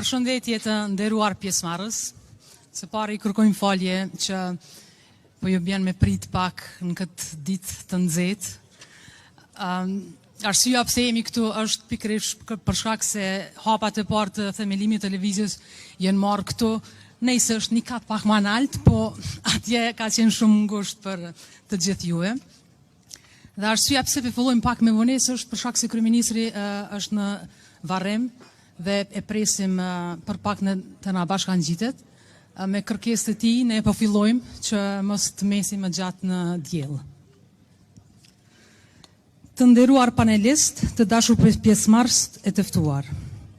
Përshëndetje të nderuar pjesëmarrës. Së pari kërkojmë falje që po ju bjen me prit pak në këtë ditë të nxehtë. Arsyeja pse jemi këtu është pikërisht për shkak se hapat e parë të themelimit të lëvizjes janë marrë këtu. Nëse është një kat pak më lart, po atje ka qenë shumë ngushtë për të gjithë juve. Dhe arsyeja pse po fillojmë pak me vonesë është për shkak se kryeministri është në varrim dhe e presim për pak të na bashkangjitet. Me kërkesë të tij ne po fillojmë që mos të mesim më gjatë në diell. Të nderuar panelist, të dashur pjesëmarrës e të ftuar.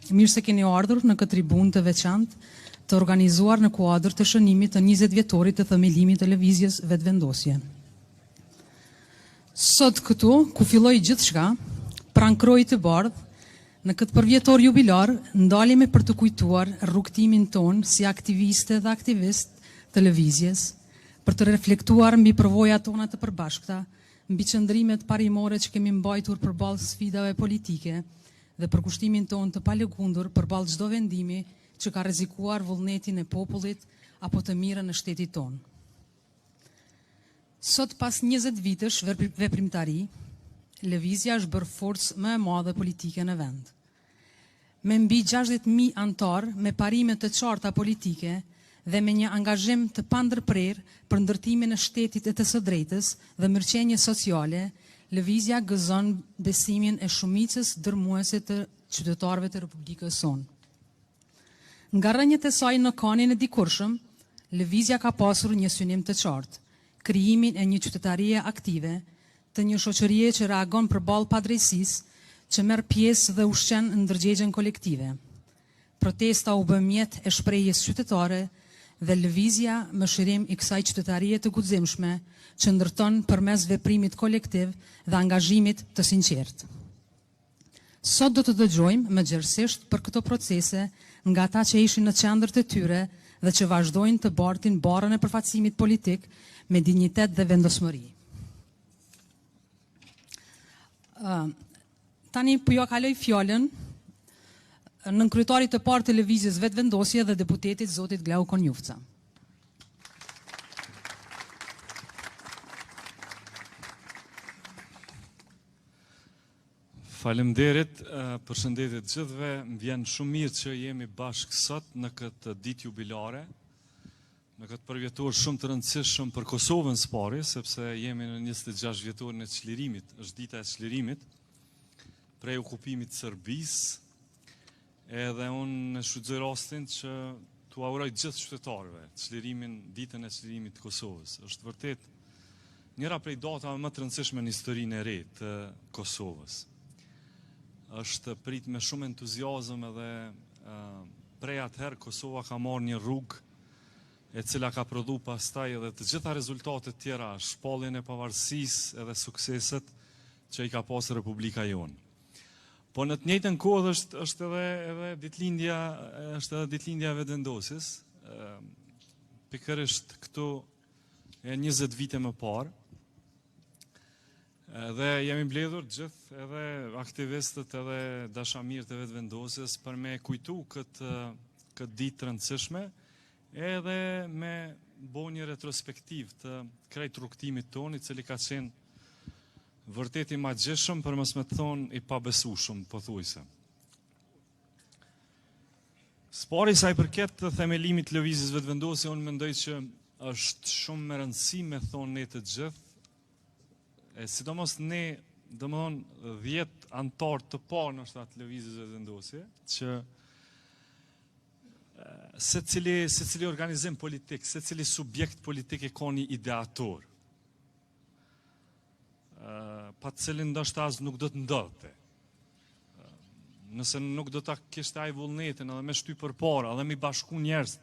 Mirë se keni ardhur në këtë tribunë të veçantë të organizuar në kuadër të shënimit të 20 vjetorit të themelimit të lëvizjes vetëvendosje. Sot këtu, ku filloi gjithçka, pranë krojit të bardhë, në këtë përvjetor jubilar, ndalemi për të kujtuar rrugtimin ton si aktiviste dhe aktivist të lëvizjes, për të reflektuar mbi përvojat tona të përbashkëta, mbi qëndrimet parimore që kemi mbajtur përballë sfidave politike dhe për kushtimin ton të palëgundur përballë çdo vendimi që ka rrezikuar vullnetin e popullit apo të mirën e shtetit ton. Sot pas 20 vitesh veprimtari, lëvizja është bërë forcë më e madhe politike në vend. Me mbi 60.000 antar me parime të qarta politike dhe me një angazhim të pandërprer për ndërtimin e shtetit e të së drejtës dhe mirëqenie sociale, lëvizja gëzon besimin e shumicës dërmuese të qytetarëve të Republikës sonë. Nga rënjët e saj në kanin e dikurshëm, lëvizja ka pasur një synim të qartë, krijimin e një qytetarie aktive, të një shoqërie që reagon përballë padrejësisë, që merr pjesë dhe ushqen në ndërgjegjen kolektive. Protesta u bë mjet e shprehjes qytetare dhe lëvizja mëshirim i kësaj qytetarie të guximshme që ndërton përmes veprimit kolektiv dhe angazhimit të sinqertë. Sot do të dëgjojmë më gjerësisht për këto procese nga ata që ishin në qendër të tyre dhe që vazhdojnë të bartin barrën e përfaqësimit politik me dinjitet dhe vendosmëri. Tani po ju kaloj fjalën në kryetarit të parë të lëvizjes vetëvendosje dhe deputetit zotit Glaukon Njufca. Faleminderit, përshëndetje të gjithëve. Më vjen shumë mirë që jemi bashkë sot në këtë ditë jubilare, në këtë përvjetor shumë të rëndësishëm për Kosovën së pari, sepse jemi në 26 vjetorin e çlirimit, është dita e çlirimit prej okupimit të Serbisë, edhe unë shfrytëzoj rastin që t'u uroj gjithë qytetarëve ditën e çlirimit të Kosovës. Është vërtet njëra prej datave më të rëndësishme në historinë e re të Kosovës. Është prit me shumë entuziazëm edhe prej atëherë Kosova ka marrë një rrugë e cila ka prodhu pastaj edhe të gjitha rezultatet tjera, shpalljen e pavarësisë edhe sukseset që i ka pasur Republika jonë. Po në të njëjtën kohë është edhe ditëlindja e vetëvendosjes, pikërisht këtu e 20 vite më parë. Dhe jemi mbledhur gjithë edhe aktivistët edhe dashamirët e vetëvendosjes për me kujtu këtë ditë të rëndësishme, edhe me bo një retrospektiv të krejt rrugtimit tonë, i cili ka qenë vërtet i magjishëm, për mos me thonë i pabesueshëm, pothuajse. Spari sa i përket të themelimit të lëvizjes vetëvendosje, unë mendoj që është shumë me rëndësi me thonë ne të gjithë, sidomos ne, domethënë 10 antar të parë në shtat lëvizjes vetëvendosje, që secili organizim politik, secili subjekt politik e ka një ideator, pa të cilin ndoshta as nuk do të ndodhte. Nëse nuk do ta kishte ai vullnetin edhe me shty përpara, edhe me bashku njerëz,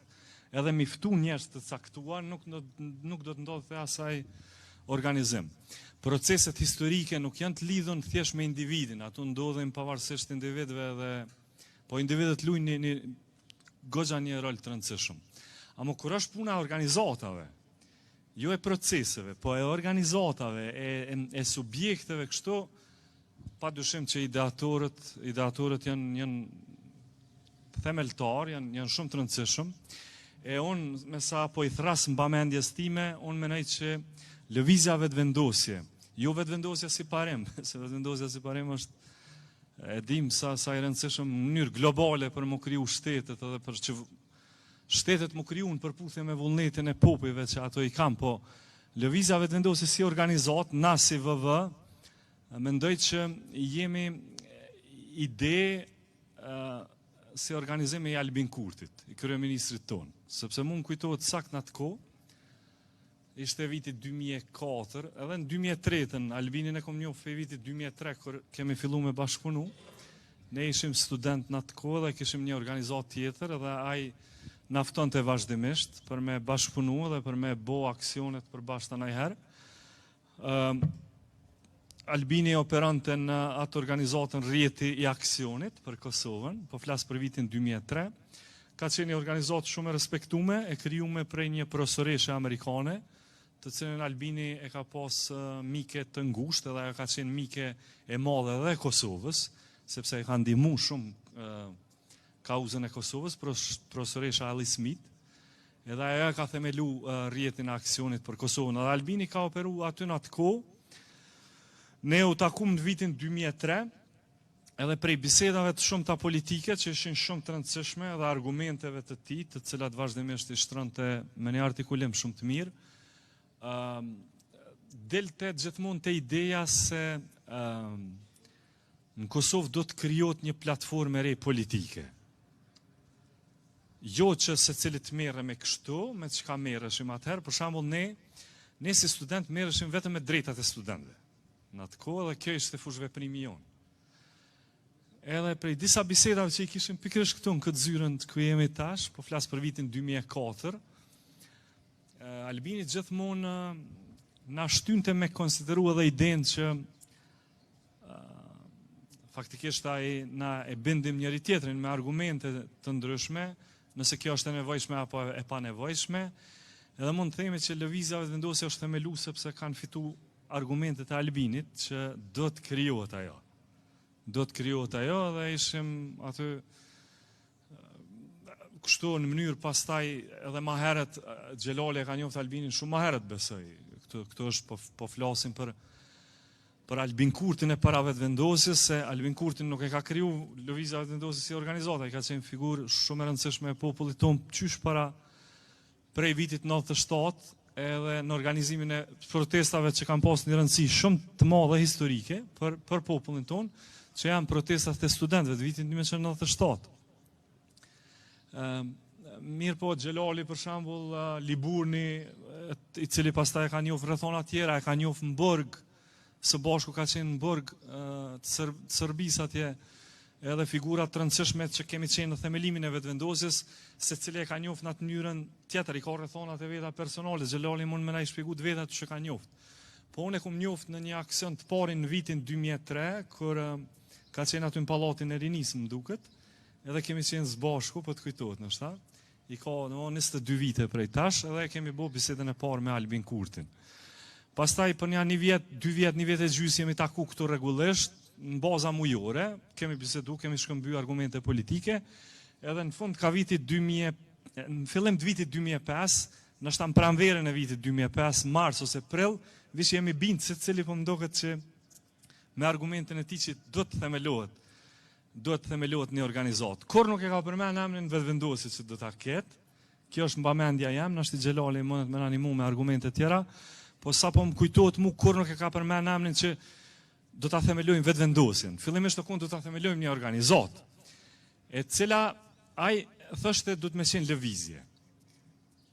edhe me ftu njerëz të caktuar, nuk do të ndodhte asaj organizim. Proceset historike nuk janë të lidhur thjesht me individin, ato ndodhin pavarësisht individëve edhe po individët luajnë një rol të rëndësishëm. Amo kur është puna e organizatave, jo e proceseve, po e organizatave, e subjekteve kështu, pa dyshim që ideatorët janë themeltar, janë shumë të rëndësishëm. E unë, me sa po i thras mbamendjes time, unë menoj që lëvizja vetëvendosje, jo vetëvendosja si parim, se vetëvendosja si parim është, e dim sa i rëndësishëm në mënyrë globale për më kriju shtetet edhe për që shtetet më kriju në përputhje me vullnetin e popujve që ato i kam, po lëvizja vetëvendosje si organizat, na si VV, mendoj që jemi ide si organizimi i Albin Kurtit, i kryeministrit tonë, sepse mund kujtohet sakt në atë kohë, ishte viti 2004, edhe në 2003, Albinin e kom njohur fe viti 2003, kër kemi fillu me bashkëpunu, ne ishim student në atë kohë dhe kishim një organizat tjetër, edhe ai nafton të vazhdimisht për me bashkëpunu dhe për me bo aksionet për bashkë të najherë. Albini operante në atë organizatën Rjeti i Aksionit për Kosovën, po flasë për vitin 2003, ka qenë një organizatë shumë e respektume, e krijume prej një profesoreshe amerikane, të cilën Albini e ka pas mike të ngushtë edhe ka qenë mike e madhe dhe Kosovës, sepse e ka ndihmu shumë kauzën e Kosovës, profesoresha Alice Smith, edhe ajo ka themelu Rjetin e Aksionit për Kosovën, edhe Albini ka operu aty në atë kohë. Ne u takum në vitin 2003, edhe prej bisedave të shumë të politike, që ishin shumë të rëndësishme, dhe argumenteve të tij, të cilat vazhdimisht i shtronte me një artikulim shumë të mirë, delte gjithmonë të ideja se në Kosovë do të krijohet një platformë e re politike. Jo që se cilit merre me kështu, me çka merreshim atëherë, për shembull ne si student merreshim vetëm me drejtat e studentëve. Në atë kohë dhe kjo ishte fushveprimi jonë. Edhe prej disa bisedave që i kishim pikërisht këtu në këtë zyrën ku jemi tash, po flas për vitin 2004, Albini gjithmonë na shtynte me konsideru edhe idenë që faktikisht ai na e bindim njëri tjetrin me argumente të ndryshme, nëse kjo është e nevojshme apo e pa nevojshme, edhe mund të themi që lëvizja vetëvendosje është themelu sepse kanë fitu argumentet e Albinit që do të krijohet ajo. Do të krijohet ajo dhe ishim aty kështu në mënyrë pastaj edhe ma herët Xhelali e ka njoft Albinin shumë ma herët besoj. Këtu është po flasim për Albin Kurtin e para vetëvendosjes, se Albin Kurtin nuk e ka kriju lëvizja vetëvendosjes si organizata, i ka qenë figurë shumë e rëndësishme e popullit tonë qysh para prej vitit 97, edhe në organizimin e protestave që kanë pas një rëndësi shumë të madhe historike për popullin tonë, që janë protestat e studentëve të vitin 1997. Mirë po, Xhelali për shembull, Liburni, i cili pastaj e ka njohur rrethona tjera, e ka njohur në Burg, së bashku ka qenë në Burg të Serbisë atje, edhe figurat të rëndësishme që kemi qenë në themelimin e vetëvendosjes, secili e ka njohur në atë mënyrën tjetër, i ka rrethonat e veta personale, Xhelali mund më na i shpjegoj të vetat që ka njohur. Po unë e kam njohur në një aksion të parin në vitin 2003, kur ka qenë aty në pallatin e Rinisë, më duket, edhe kemi qenë së bashku, po të kujtohet ndoshta. I ka 22 vite prej tash, edhe kemi bërë bisedën e parë me Albin Kurtin. Pastaj për një vit, 2 vjet, 1 vjet e gjys jemi taku këtu rregullisht, në baza mujore, kemi bisedu, kemi shkëmbyer argumente politike, edhe në fund ka vitit 2000, në fillim të vitit 2005, ndoshta në pranverën e vitit 2005, mars ose prill, vish jemi bindë secili, po më duket që me argumentin e tij që do të themelohet një organizat. Kur nuk e ka përmend emrin vetëvendosjes që do ta ketë. Kjo është mbamendja jam, na është Xhelali mund të më animu me argumente tjera, po sapo më kujtohet mu kur nuk e ka përmend emrin që do ta themelojmë vetëvendosjen. Fillimisht do ta themelojmë një organizat, e cila ai thoshte do të më qenë lëvizje.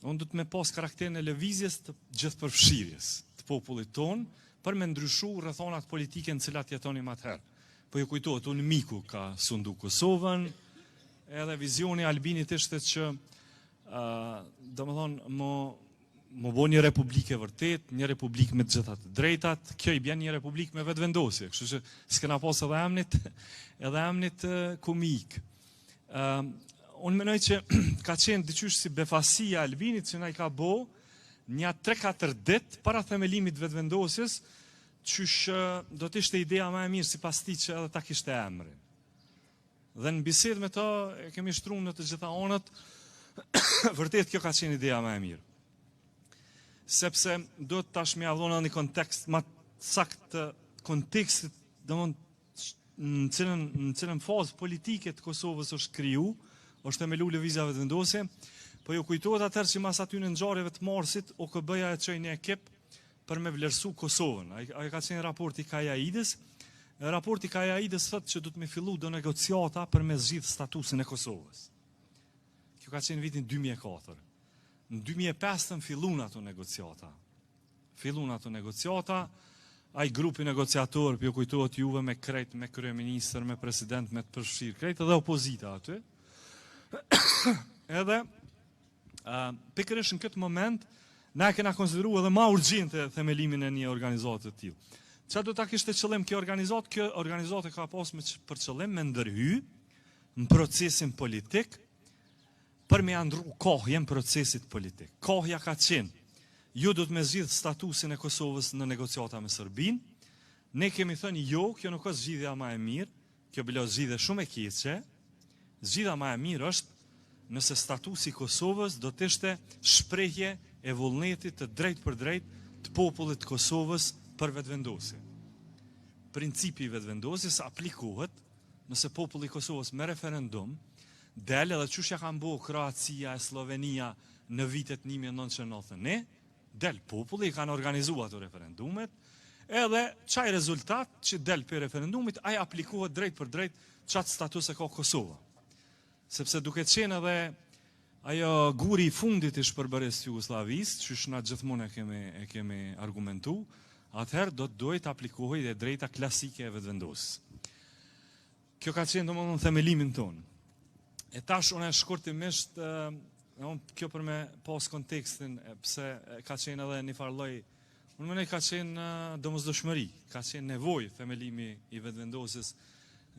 Unë do të më pas karakterin e lëvizjes të gjithëpërfshirjes të popullit ton, për me ndryshu rrethonat politike në cilat jetonim atëherë. Po ju kujtohet, unë miku ka sundu Kosovën, edhe vizioni Albinit ishte që domethënë më bo një republikë vërtet, një republikë me të gjitha të drejtat, kjo i bën një republikë me vetëvendosje, kështu që s'kena pas edhe emnit komik. Unë menoj që ka qenë diqysh si befasia Albinit që na i ka bo një 3-4 ditë para themelimit vetëvendosjes, qysh do të ishte ideja më e mirë sipas tij që edhe ta kishte emrin. Dhe në bisedë me ta e kemi shtruar në të gjitha anët, vërtet kjo ka qenë ideja më e mirë. Sepse do të tash më avdhona një kontekst më sakt të kontekstit, domthonë në cilën fazë politike të Kosovës është kriju, është themelu lëvizja vetëvendosje, po ju kujtohet atëherë që mas aty në ngjarjeve të Marsit OKB-ja e çoi një ekip për me vlerësu Kosovën. Ai ka qenë raporti Kajaidës. Raporti Kajaidës thotë që do të më fillu do negociata për me zgjidh statusin e Kosovës. Kjo ka qenë vitin 2004. Në 2005 fillun ato negociata. Ai grupi negociator, ju kujtohet juve me krejt, me kryeministër, me president, me të përfshirë, krejt edhe opozita aty. Edhe pikërisht në këtë moment na kena konsideruar edhe më urgjente themelimin e një organizate të tillë. Çfarë do ta kishte qëllim kjo organizatë? Kjo organizatë ka pasur për qëllim me ndërhy në procesin politik për me andru kohjen procesit politik. Kohja ka qenë, ju do të me zgjidh statusin e Kosovës në negociata me Serbinë. Ne kemi thënë jo, kjo nuk është zgjidhja më e mirë, kjo bilo zgjidhje shumë e keqe. Zgjidhja më e mirë është nëse statusi i Kosovës do të ishte shprehje e vullnetit të drejt për drejt të popullit të Kosovës për vetëvendosje. Principi i vetëvendosjes aplikohet nëse populli i Kosovës me referendum del edhe çush ja kanë bërë Kroacia e Slovenia në vitet 1991, del populli, i kanë organizuar ato referendumet, edhe çaj rezultat që del për referendumit, ai aplikohet drejt për drejt çat status e ka Kosova. Sepse duke qenë edhe ajo guri i fundit i shpërbërjes së Jugosllavisë, që na gjithmonë e kemi argumentu, atëherë do të duhet aplikohet e drejta klasike e vetëvendosjes. Kjo ka qenë domosdoshmë themelimin tonë. E tash unë shkurtimisht, kjo për me pas kontekstin, pse ka qenë edhe një farë lloj, unë mendoj ka qenë domosdoshmëri, ka qenë nevojë themelimi i vetëvendosjes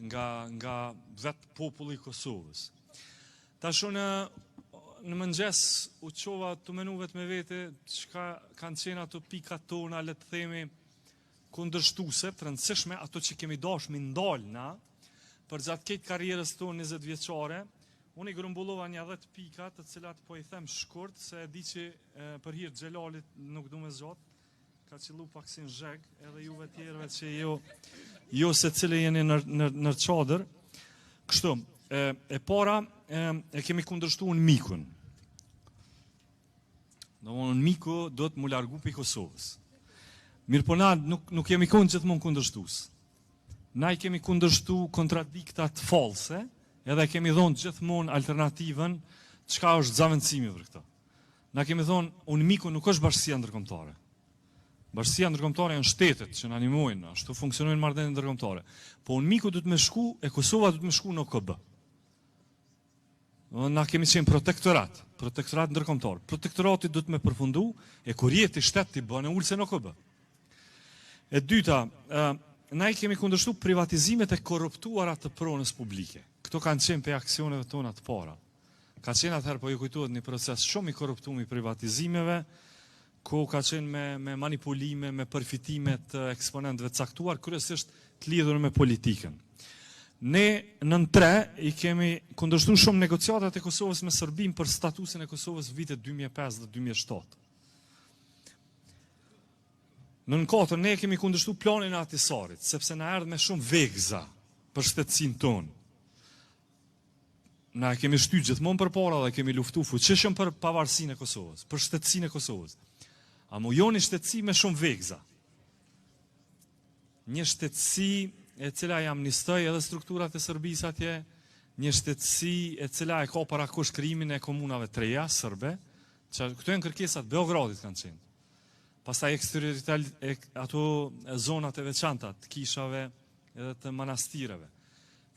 nga vetë populli i Kosovës. Tash unë në mëngjes u çova të menu vetë me vete çka kanë qenë ato pikat tona, le të themi, kundërshtuese, të rëndësishme, ato që kemi dashur mi ndalna për gjatë këtë karrierës tonë 20 vjeçare. Unë i grumbullova një 10 pika, të cilat po i them shkurt, se e di që për hir Xhelalit nuk du me zgjat, ka qillu pak si në zheg, edhe juve tjerëve që jo se cile jeni në çadër. Kështu, e para e kemi kundërshtuar në mikun. Domthonë miku do të mu largu pi Kosovës. Mirë po na nuk kemi qenë gjithmonë kundërshtues. Na i kemi kundërshtu kontradiktat false, edhe kemi thonë gjithmonë alternativën çka është zavendësimi për këtë. Na kemi thonë, unë miku nuk është bashkësia ndërkombëtare. Bashkësia ndërkombëtare janë shtetet që na ndihmojnë, ashtu funksionojnë marrëdhëniet ndërkombëtare. Po unë miku do të më shku e Kosova do të më shku në OKB. Na kemi qenë protektorat ndërkombëtar. Protektorati do të më përfundu e kur jeti shteti bën ulse në OKB. E dyta, na i kemi kundërshtu privatizimet e korruptuara të pronës publike. Këto kanë qenë pe aksioneve tona të para. Ka qenë atëherë, po ju kujtohet, një proces shumë i korruptuar i privatizimeve, ku ka qenë me manipulime, me përfitime të eksponentëve të caktuar, kryesisht të lidhur me politikën. Ne nën 3 i kemi kundërshtu shumë negociatat e Kosovës me Serbinë për statusin e Kosovës vitet 2005 dhe 2007. Në 4 ne kemi kundërshtu planin e Ahtisarit, sepse na erdhë me shumë vegza për shtetësinë tonë. Na kemi shtyr gjithmonë përpara dhe kemi luftu fuqishëm për pavarësinë e Kosovës, për shtetësinë e Kosovës. A mu joni shtetësi me shumë vegza. Një shtetësi e cila i amnistoi edhe strukturat e Serbisë atje, një shtetësi e cila e ka parakosh krijimin e komunave të reja serbe, që këto janë kërkesat Beogradit kanë qenë. Pastaj ato zonat e veçanta të kishave edhe të manastireve.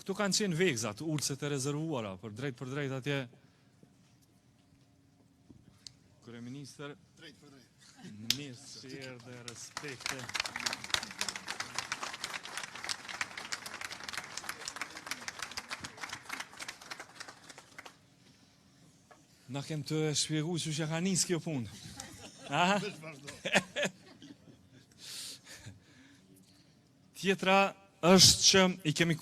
Këtu kanë qenë vegzat, ulset e rezervuara, për drejt atje. Kryeministër, mirë dhe respekte. Na kem të shpjegu që ka nis kjo punë. Tjetra, është që i kemi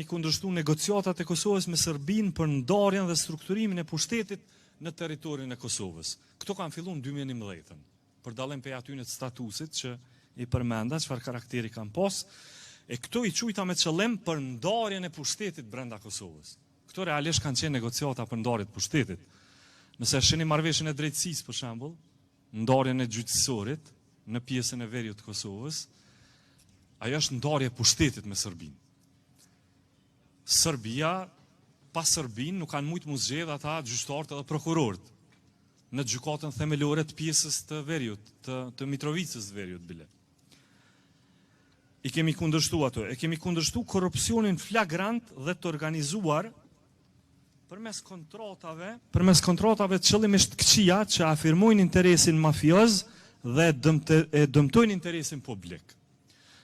kundërshtu negociatat e Kosovës me Serbinë për ndarjen dhe strukturimin e pushtetit në territorin e Kosovës. Këto kanë filluar në 2011, për dallim prej atyre të statusit që i përmenda, çfarë karakteri kanë pas, e këto i quajta me qëllim për ndarjen e pushtetit brenda Kosovës. Këto realisht kanë qenë negociata për ndarjen e pushtetit. Nëse shihni marrëveshjen e drejtësisë për shembull, ndarjen e gjyqësorit në pjesën e veriut të Kosovës, ajo është ndarje e pushtetit me Serbinë. Serbia, pas Serbinë, nuk kanë mujtë mu zgjedh ata gjyqtarët edhe prokurorët në gjykatën themelore të pjesës të veriut, të Mitrovicës të veriut bile. I kemi kundërshtu ato, e kemi kundërshtu korrupsionin flagrant dhe të organizuar përmes kontratave qëllimisht këqija që afirmojnë interesin mafioz dhe dëmtojnë interesin publik.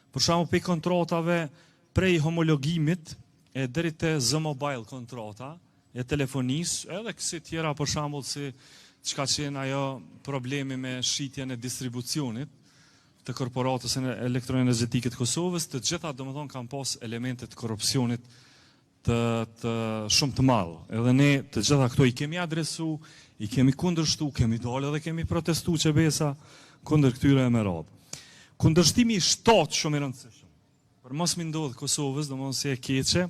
Për shembull, pe kontratave prej homologimit e deri te Z-Mobile kontrata e telefonisë, edhe kësi tjera për shembull si çka qenë ajo problemi me shitjen e distribucionit të korporatës elektroenergjetike të Kosovës, të gjitha domethënë kanë pas elemente të korrupsionit të shumë të madh. Edhe ne të gjitha këto i kemi adresu, i kemi kundërshtu, kemi dalë dhe kemi protestu çebesa kundër këtyre me radhë. Kundërshtimi i shtatë shumë i rëndësishëm. Për mos mi ndodh Kosovës, domethënë si e keqe,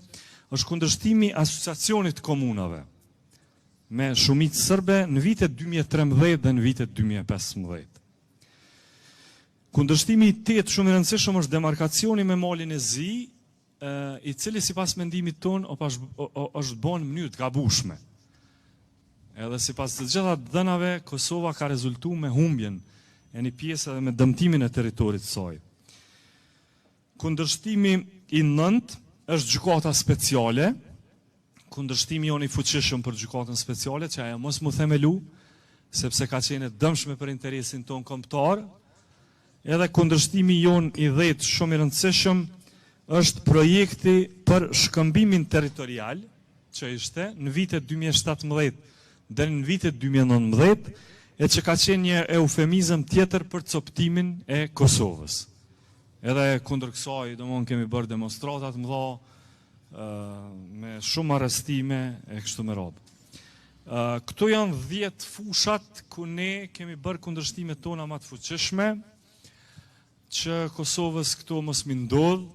është kundërshtimi asociacionit të komunave me shumicë serbe në vitet 2013 dhe në vitet 2015. Kundërshtimi i tetë shumë i rëndësishëm është demarkacioni me malin e Zi, i cili sipas mendimit ton është bën në mënyrë të gabueshme. Edhe sipas të gjitha dhënave, Kosova ka rezultuar me humbjen e një pjesë edhe me dëmtimin e territorit të saj. Kundërshtimi i nëntë është gjykata speciale, kundërshtimi jonë i fuqishëm për gjykatën speciale, që ajo mos mu themelu, sepse ka qenë dëmshme për interesin ton kombëtar, edhe kundërshtimi jonë i dhjetë shumë i rëndësishëm është projekti për shkëmbimin territorial, që ishte në vitet 2017 dhe në vitet 2019, e që ka qenë një eufemizëm tjetër për coptimin e Kosovës. Edhe kundër kësaj, domthonjë kemi bërë demonstratat mëdha, me shumë arrestime e kështu me radhë. Këto janë 10 fushat ku ne kemi bërë kundërshtimet tona më të fuqishme, që Kosovës këto mos mi ndodh,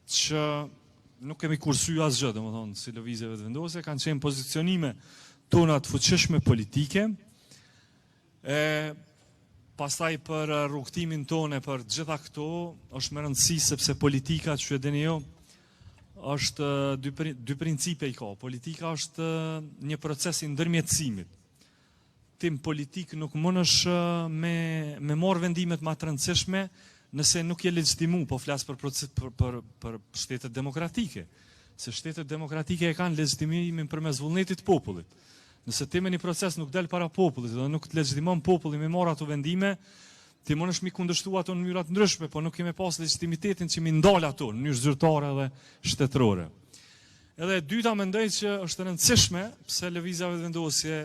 që nuk kemi kursyer asgjë, domethënë si lëvizjeve të vendosura, kanë qenë pozicionime tona të fuqishme politike. Pastaj për rrugtimin tonë për gjitha këto është më rëndësi sepse politika, që e dini jo, është dy principe i ka. Politika është një proces i ndërmjetësimit. Tim politik nuk mundesh me marrë vendimet më të rëndësishme nëse nuk je legjitimu, po flas për shtetet demokratike. Se shtetet demokratike e kanë legjitimimin përmes vullnetit të popullit. Nëse ti me një proces nuk del para popullit dhe nuk të legjitimon populli me marrë ato vendime, ti mundesh mi kundërshtu ato në mënyra të ndryshme, po nuk kemi pas legitimitetin që mi ndal ato në mënyrë zyrtare dhe shtetërore. Edhe e dyta mendoj që është rëndësishme pse lëvizjave të vendosje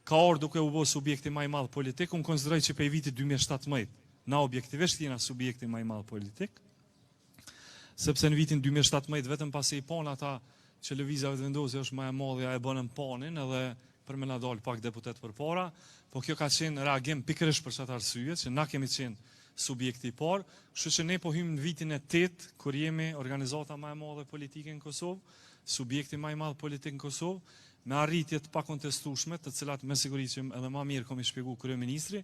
ka ardhur duke u bërë subjekti më i madh politik, unë konsideroj që prej vitit 2017 na objektivisht jena subjekti më i madh politik, sepse në vitin 2017 vetëm pasi i pan ata që lëvizjave të vendosje është më e madhja e bënën panin edhe për me na dal pak deputet përpara, po kjo ka qenë reagim pikërisht për çat arsye që na kemi qenë subjekti i parë, kështu që ne po hymë në vitin e 8 kur jemi organizata më e madhe politike në Kosovë, subjekti më i madh politik në Kosovë, me arritje të pakontestueshme, të cilat me siguri që edhe më mirë kam i shpjeguar kryeministri,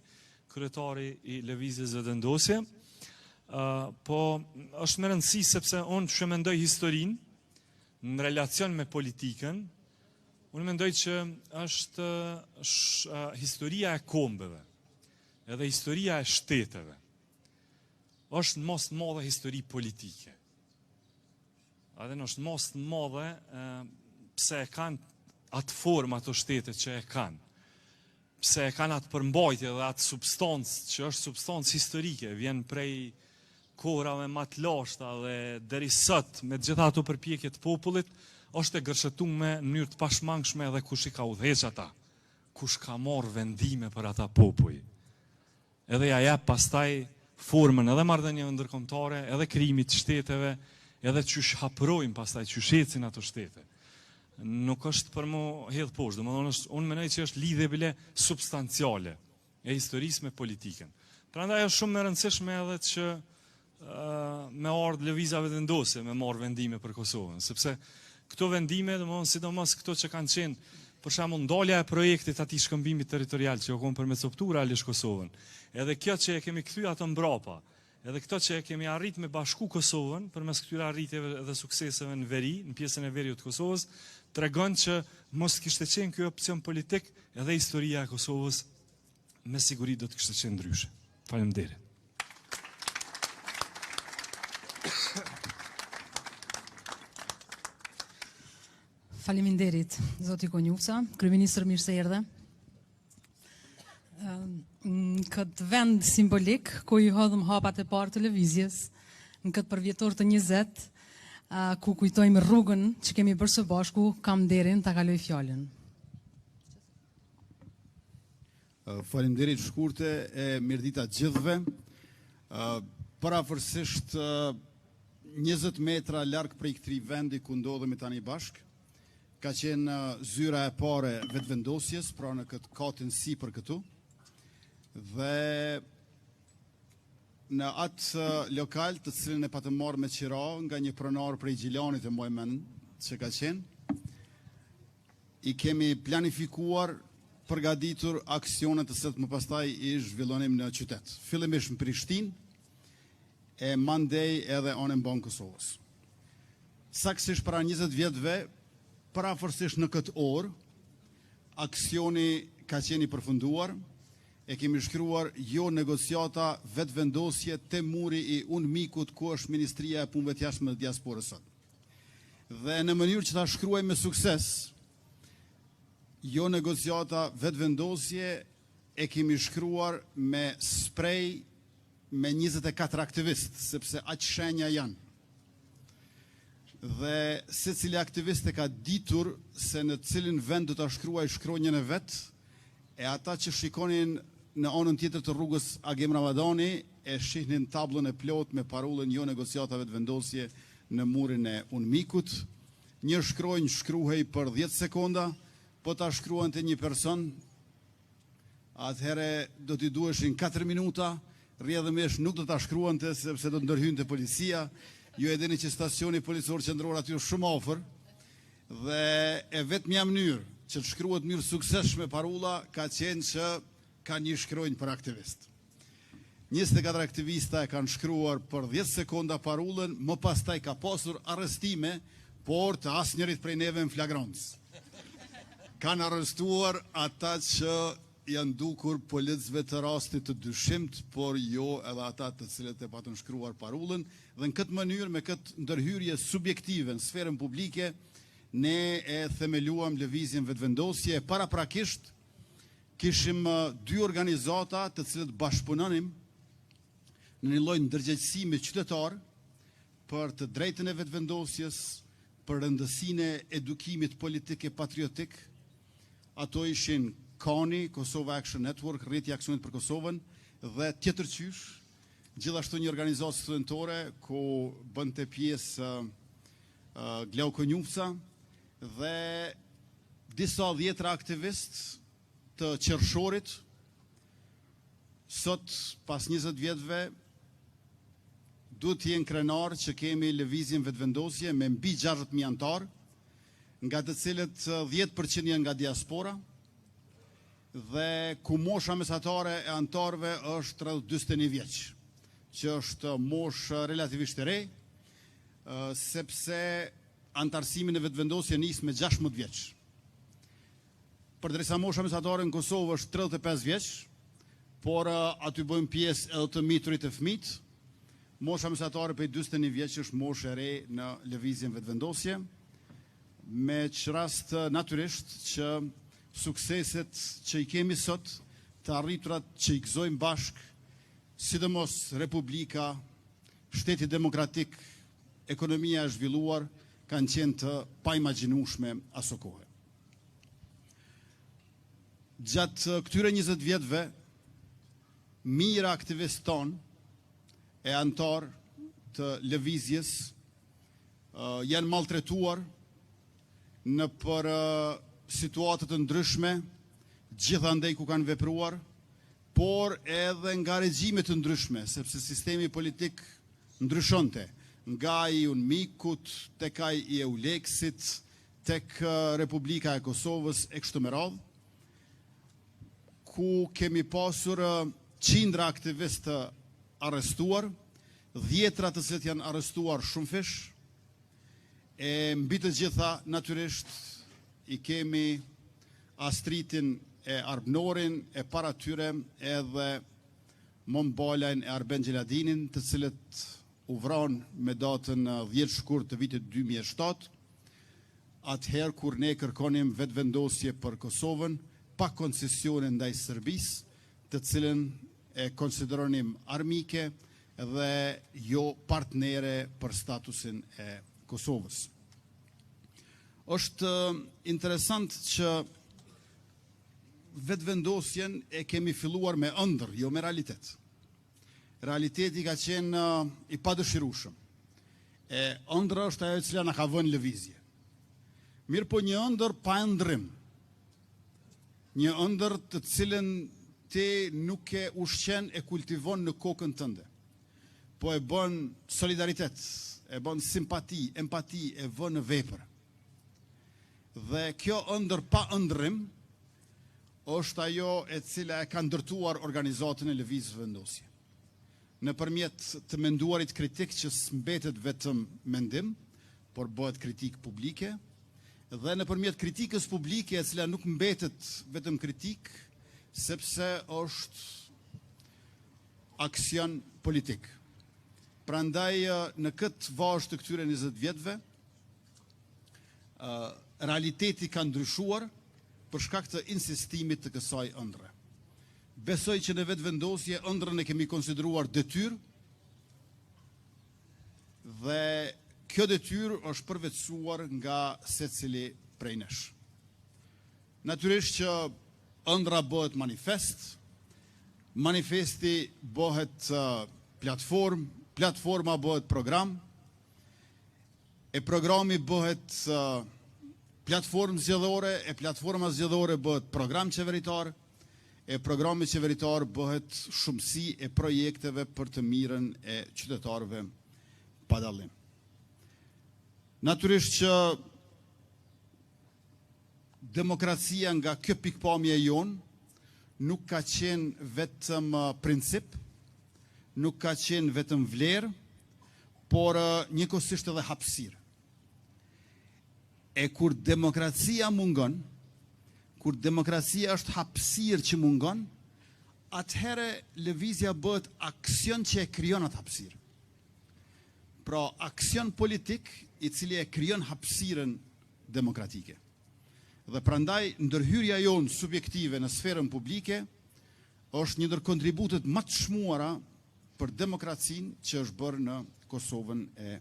kryetari i lëvizjes së vendosje. Po është më rëndësi sepse unë që mendoj historinë në relacion me politikën, unë mendoj që është historia e kombeve, edhe historia e shteteve. Është në mos të madhe histori politike. Edhe në është mos të madhe pse e kanë atë formë ato shtetet që e kanë. Pse e kanë atë përmbajtje dhe atë substancë, që është substancë historike, vjen prej kohërave më të lashta dhe deri sot me gjitha ato përpjekje të popullit, është e gërshetuar në mënyrë të pashmangshme edhe kush i ka udhëheq ata, kush ka marrë vendime për ata popull. Edhe ja jep pastaj formën edhe marrëdhënieve ndërkombëtare, edhe krijimit të shteteve, edhe çysh hapërojmë pastaj çysh ecin ato shtete. Nuk është për mu hedh poshtë, domethënë unë mendoj që është lidhje bile substanciale e historisë me politikën. Prandaj është shumë e rëndësishme edhe që me ardhë lëvizave vendose me marrë vendime për Kosovën, sepse këto vendime, domethënë sidomos këto që kanë qenë, për shembull ndalja e projektit atij shkëmbimit territorial që u kon përmecoptur realisht Kosovën. Edhe kjo që e kemi kthy ato mbrapa, edhe këto që e kemi arrit me bashku Kosovën përmes këtyre arritjeve dhe sukseseve në veri, në pjesën e veriut të Kosovës, tregon që mos kishte qenë ky opcion politik, edhe historia e Kosovës me siguri do të kishte qenë ndryshe. Faleminderit. Faleminderit, zoti Konjufca, kryeministër, mirë se erdhe. Në këtë vend simbolik, ku i hodhëm hapat e parë të lëvizjes, në këtë përvjetor të 20, ku kujtojmë rrugën që kemi bërë së bashku, kam nderin ta kaloj fjalën. Faleminderit shkurte e mirëdita gjithëve. Parafërsisht 20 metra larg prej këtij vendi ku ndodhemi tani bashk, ka qenë zyra e pare vetëvendosjes, pra në këtë katin sipër këtu, dhe në atë lokal të cilin e patëm marrë me qira nga një pronar prej Gjilanit e Mojmen që ka qenë, i kemi planifikuar, përgatitur aksionet të cilat më pastaj i zhvillonim në qytet. Fillimisht në Prishtinë e mandej edhe anën Bankë Kosovës. Saktësisht para 20 vjetëve, parafërsisht në këtë orë, aksioni ka qenë i përfunduar, e kemi shkruar jo negociata vetëvendosje te muri i UNMIK-ut, ku është Ministria e Punëve të Jashtme të Diasporës sot. Dhe në mënyrë që ta shkruaj me sukses, jo negociata vetëvendosje e kemi shkruar me sprej me 24 aktivistë, sepse aq shenja janë. Dhe secili aktivist e ka ditur se në cilin vend do ta shkruaj shkronjën e vet, e ata që shikonin në anën tjetër të rrugës Agim Ramadani e shihnin tablën e plot me parullën jo negociata vetëvendosje në murin e UNMIK-ut. Një shkronjë shkruhej për 10 sekonda, po ta shkruante një person, atëhere do t'i duheshin 4 minuta, rrjedhëmisht nuk do ta shkruante sepse do të ndërhynte policia. Ju e dini që stacioni policor qendror aty është shumë afër, dhe e vetmja mënyrë që të shkruhet mënyrë suksesshme parulla ka qenë që ka një shkronjë për aktivist. 24 aktivista e kanë shkruar për 10 sekonda parullën, më pastaj ka pasur arrestime, por të asnjërit prej neve në flagrancë. Kanë arrestuar ata që janë dukur policëve të rastit të dyshimt, por jo edhe ata të cilët e patën shkruar parullën, dhe në këtë mënyrë, me këtë ndërhyrje subjektive në sferën publike, ne e themeluam lëvizjen vetëvendosje. Paraprakisht kishim 2 organizata të cilët bashkëpunonim në një lloj ndërgjegjësimi qytetar për të drejtën e vetëvendosjes, për rëndësinë e edukimit politik e patriotik. Ato ishin KANI, Kosova Action Network, rrjeti aksionit për Kosovën, dhe tjetërqysh, gjithashtu një organizatë studentore ku bënte pjesë Glau Konjufca dhe disa 10 aktivistë të qershorit. Sot, pas 20 vjetëve, duhet të jenë krenar që kemi lëvizjen vetëvendosje me mbi 60.000 antar, nga të cilët 10% janë nga diaspora, dhe ku mosha mesatare e antarëve është rreth 41 vjeç, që është moshë relativisht e re, sepse antarësimin e vetëvendosjes nis me 16 vjeç. Përderisa mosha mesatare në Kosovë është 35 vjeç, por aty bëjmë pjesë edhe të miturit e fëmijët. Mosha mesatare prej 41 vjeç është moshë e re në lëvizjen vetëvendosje, me që rast natyrisht që sukseset që i kemi sot, të arriturat që i gëzojmë bashk, sidomos Republika, shteti demokratik, ekonomia e zhvilluar, kanë qenë të paimagjinueshme aso kohë. Gjatë këtyre 20 vjetëve, mira aktivistë tonë e antar të lëvizjes janë maltretuar në për situatët të ndryshme, gjithandej ku kanë vepruar, por edhe nga regjimet të ndryshme, sepse sistemi politik ndryshonte, nga i UNMIK-ut, tek ai i EULEX-it, tek Republika e Kosovës e kështu me radhë, ku kemi pasur qindra aktivistë arrestuar, dhjetra të cilët janë arrestuar shumë fish, e mbi të gjitha natyrisht i kemi Astritin e Arbnorin, e para tyre edhe Mombalajn e Arben Gjeladinin, të cilët u vranë me datën 10 shkurt të vitit 2007, atëherë kur ne kërkonim vetëvendosje për Kosovën, pa koncesione ndaj Serbisë, të cilën e konsideronim armike dhe jo partnere për statusin e Kosovës. Është interesant që vetëvendosjen e kemi filluar me ëndër, jo me realitet. Realiteti ka qenë i padëshirueshëm. E ëndra është ajo e cila na ka vënë lëvizje. Mirë po një ëndër pa ëndrim. Një ëndër të cilën ti nuk e ushqen e kultivon në kokën tënde. Po e bën solidaritet, e bën simpati, empati, e vën në vepër. Dhe kjo ëndër pa ëndrim është ajo e cila e ka ndërtuar organizatën e lëvizjes vendosje. Nëpërmjet të menduarit kritik që s'mbetet vetëm mendim, por bëhet kritik publike, dhe nëpërmjet kritikës publike e cila nuk mbetet vetëm kritik, sepse është aksion politik. Prandaj në këtë vazhd të këtyre 20 vjetëve, realiteti ka ndryshuar për shkak të insistimit të kësaj ëndre. Besoj që në vetëvendosje ëndrën e kemi konsideruar detyrë dhe kjo detyrë është përvetësuar nga secili prej nesh. Natyrisht që ëndra bëhet manifest, manifesti bëhet platformë, platforma bëhet program, e programi bëhet platformë zgjedhore, e platforma zgjedhore bëhet program qeveritar, e programi qeveritar bëhet shumësi e projekteve për të mirën e qytetarëve pa dallim. Natyrisht që demokracia nga kjo pikpamje jon nuk ka qenë vetëm princip, nuk ka qenë vetëm vlerë, por njëkohësisht edhe hapësirë. E kur demokracia mungon, kur demokracia është hapësirë që mungon, atëherë lëvizja bëhet aksion që e krijon atë hapësirë. Pra, aksion politik i cili e krijon hapësirën demokratike. Dhe prandaj ndërhyrja jonë subjektive në sferën publike është një ndër kontributet më të çmuara për demokracinë që është bërë në Kosovën e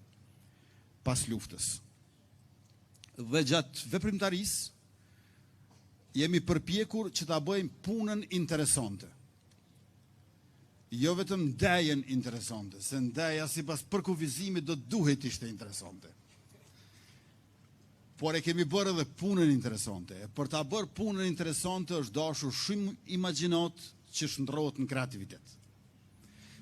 pas luftës. Dhe gjatë veprimtarisë jemi përpjekur që ta bëjmë punën interesante. Jo vetëm ndajën interesante, se ndaja sipas përkufizimit do duhet ishte interesante. Por e kemi bërë edhe punën interesante. E për ta bërë punën interesante është dashur shumë imagjinat që shndrohet në kreativitet.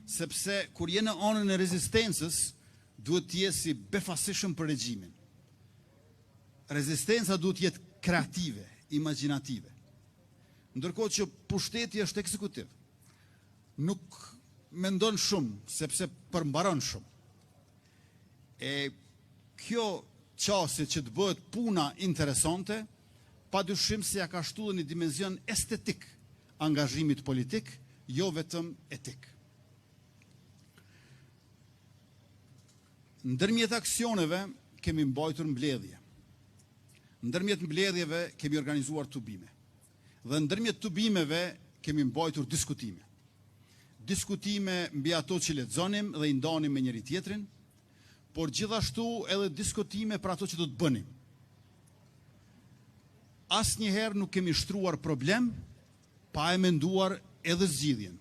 Sepse kur je në anën e rezistencës, duhet të jesi befasishëm për regjimin. Rezistenca duhet jetë kreative, imagjinative. Ndërkohë që pushteti është ekzekutiv. Nuk mendon shumë, sepse përmbaron shumë. E kjo qasje që të bëhet puna interesante, padyshim se ja ka shtuar një dimension estetik angazhimit politik, jo vetëm etik. Ndërmjet aksioneve kemi mbajtur mbledhje. Ndërmjet mbledhjeve kemi organizuar tubime. Dhe ndërmjet tubimeve kemi mbajtur diskutime. Diskutime mbi ato që lexonim dhe i ndanim me njëri tjetrin, por gjithashtu edhe diskutime për ato që do të bënim. Asnjëherë nuk kemi shtruar problem pa e menduar edhe zgjidhjen.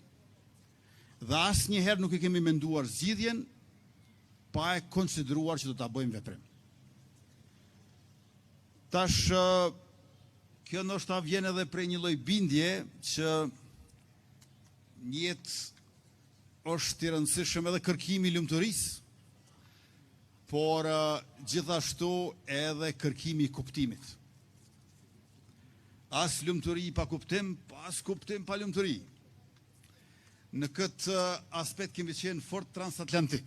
Dhe asnjëherë nuk e kemi menduar zgjidhjen pa e konsideruar që do ta bëjmë veprim. Tash kjo ndoshta vjen edhe prej një lloj bindje që në jetë është i rëndësishëm edhe kërkimi i lumturisë, por gjithashtu edhe kërkimi i kuptimit. As lumturi pa kuptim, as kuptim pa lumturi. Në këtë aspekt kemi qenë fort transatlantik.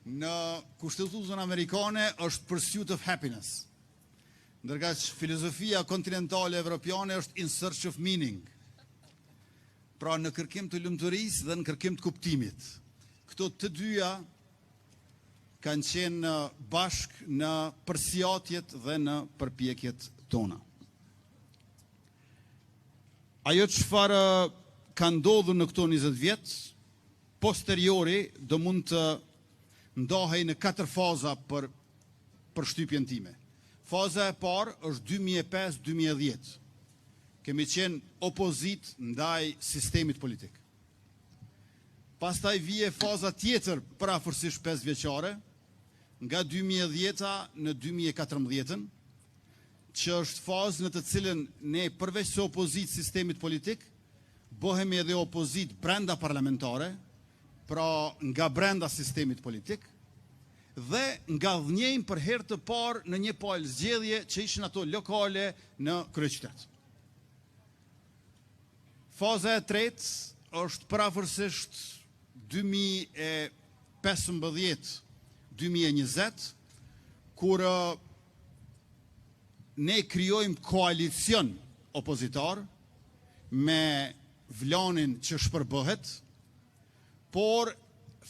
Në Kushtetutën amerikane është Pursuit of Happiness, ndërkaq filozofia kontinentale evropiane është In Search of Meaning. Pra në kërkim të lumturisë dhe në kërkim të kuptimit. Këto të dyja kanë qenë bashk në përsjatjet dhe në përpjekjet tona. Ajo çfarë ka ndodhur në këto 20 vjet, posteriori do mund të ndahej në 4 faza për shtypjen time. Faza e parë është 2005-2010. Kemi qenë opozit ndaj sistemit politik. Pastaj vije faza tjetër parafërsisht 5 vjeçare, nga 2010-a në 2014, që është fazë në të cilën ne përveç se opozit sistemit politik, bëhemi edhe opozit brenda parlamentare, pra nga brenda sistemit politik, dhe nga dhënjejmë për herë të parë në një palë zgjedhje që ishin ato lokale në kryeqytet. Faza e tretë është parafërsisht 2015-2020, kur ne krijojmë koalicion opozitar me Vllanin që shpërbëhet, por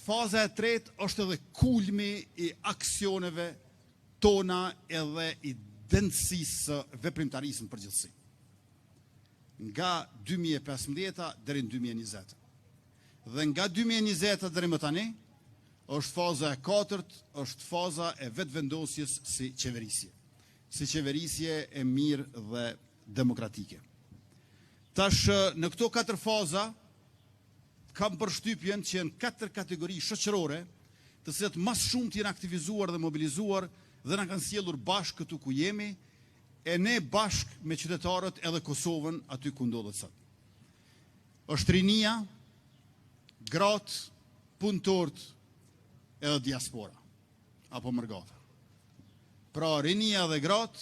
faza e tretë është edhe kulmi i aksioneve tona edhe i dëndësisë së veprimtarisë në përgjithësi. Nga 2015 deri në 2020. Dhe nga 2020 deri më tani është faza e katërt, është faza e vetëvendosjes si qeverisje. Si qeverisje e mirë dhe demokratike. Tash në këto 4 faza kam përshtypjen që janë 4 kategori shoqërore, të cilat më shumë janë aktivizuar dhe mobilizuar dhe na kanë sjellur bashkë këtu ku jemi, e ne bashkë me qytetarët edhe Kosovën aty ku ndodhet sot. Është rinia, gratë, punëtorët edhe diaspora, apo mërgata. Pra rinia dhe gratë,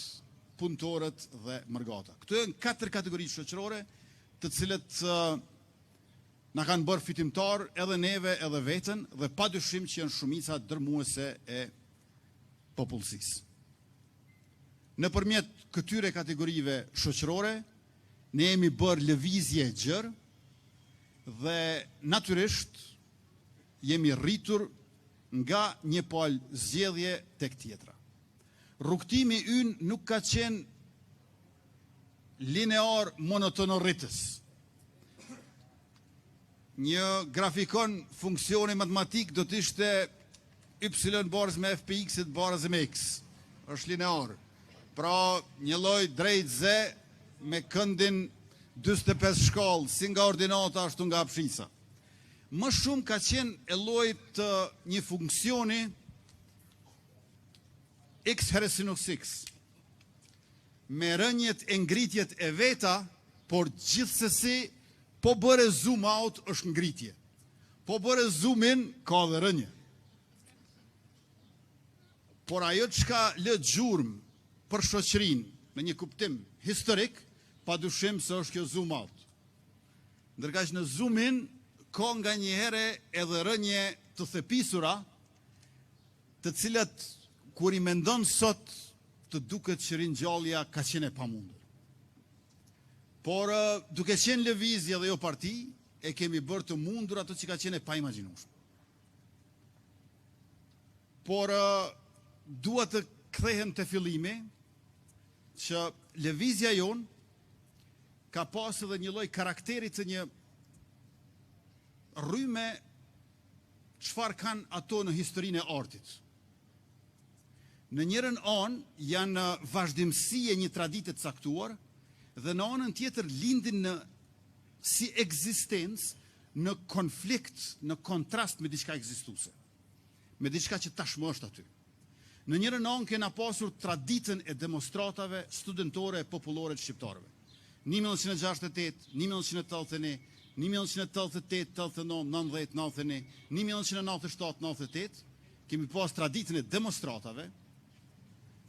punëtorët dhe mërgata. Këto janë 4 kategori shoqërore, të cilët na kanë bërë fitimtar edhe neve edhe veten dhe padyshim që janë shumica dërmuese e popullsisë. Nëpërmjet këtyre kategorive shoqërore, ne jemi bërë lëvizje gjerë dhe natyrisht jemi rritur nga një palë zgjedhje tek tjetra. Rrugtimi ynë nuk ka qenë linear monotonorritës. Një grafikon funksioni matematik do të ishte y barës me fpx barës me x. Është linear. Pra një lloj drejt ze me këndin 45 shkallë, si nga ordinata ashtu nga abshisa. Më shumë ka qenë e llojit të një funksioni x herë sinus x. Me rënjet e ngritjet e veta, por gjithsesi po bëre zoom out është ngritje. Po bëre zoom in ka dhe rënje. Por ajo çka lë gjurmë për shoqërinë në një kuptim historik, padyshim se është kjo zoom out. Ndërkaq në zoom in ka nganjëherë edhe rënje të thepisura, të cilat kur i mendon sot të duket që ringjallja ka qenë e pamundur. Por duke qenë lëvizje dhe jo parti, e kemi bërë të mundur ato që ka qenë e paimagjinueshme. Por dua të kthehem te fillimi që lëvizja jon ka pasur edhe një lloj karakteri të një rrymë çfarë kanë ato në historinë e artit. Në njërin anë janë vazhdimsi e një tradite të caktuar dhe në anën tjetër lindin në si ekzistencë në konflikt, në kontrast me diçka ekzistuese, me diçka që tashmë është aty. Në njërën anë kena pasur traditën e demonstratave studentore e popullore të shqiptarëve. 1968, 1981, 1988, 89, 90, 91, 1997, 98, kemi pas traditën e demonstratave,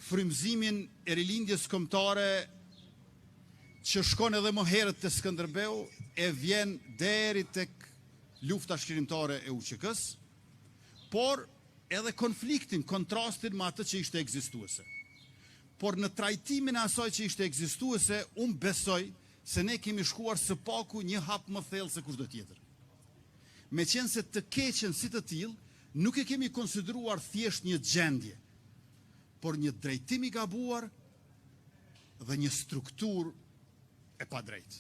frymëzimin e rilindjes kombëtare që shkon edhe më herët të Skënderbeu e vjen deri tek lufta shkrimtare e UÇK-s, por edhe konfliktin, kontrastin me atë që ishte ekzistuese. Por në trajtimin e asaj që ishte ekzistuese, unë besoj se ne kemi shkuar së paku një hap më thellë se kushdo tjetër. Meqense të keqen si të tillë, nuk e kemi konsideruar thjesht një gjendje, por një drejtim i gabuar dhe një strukturë e padrejtë.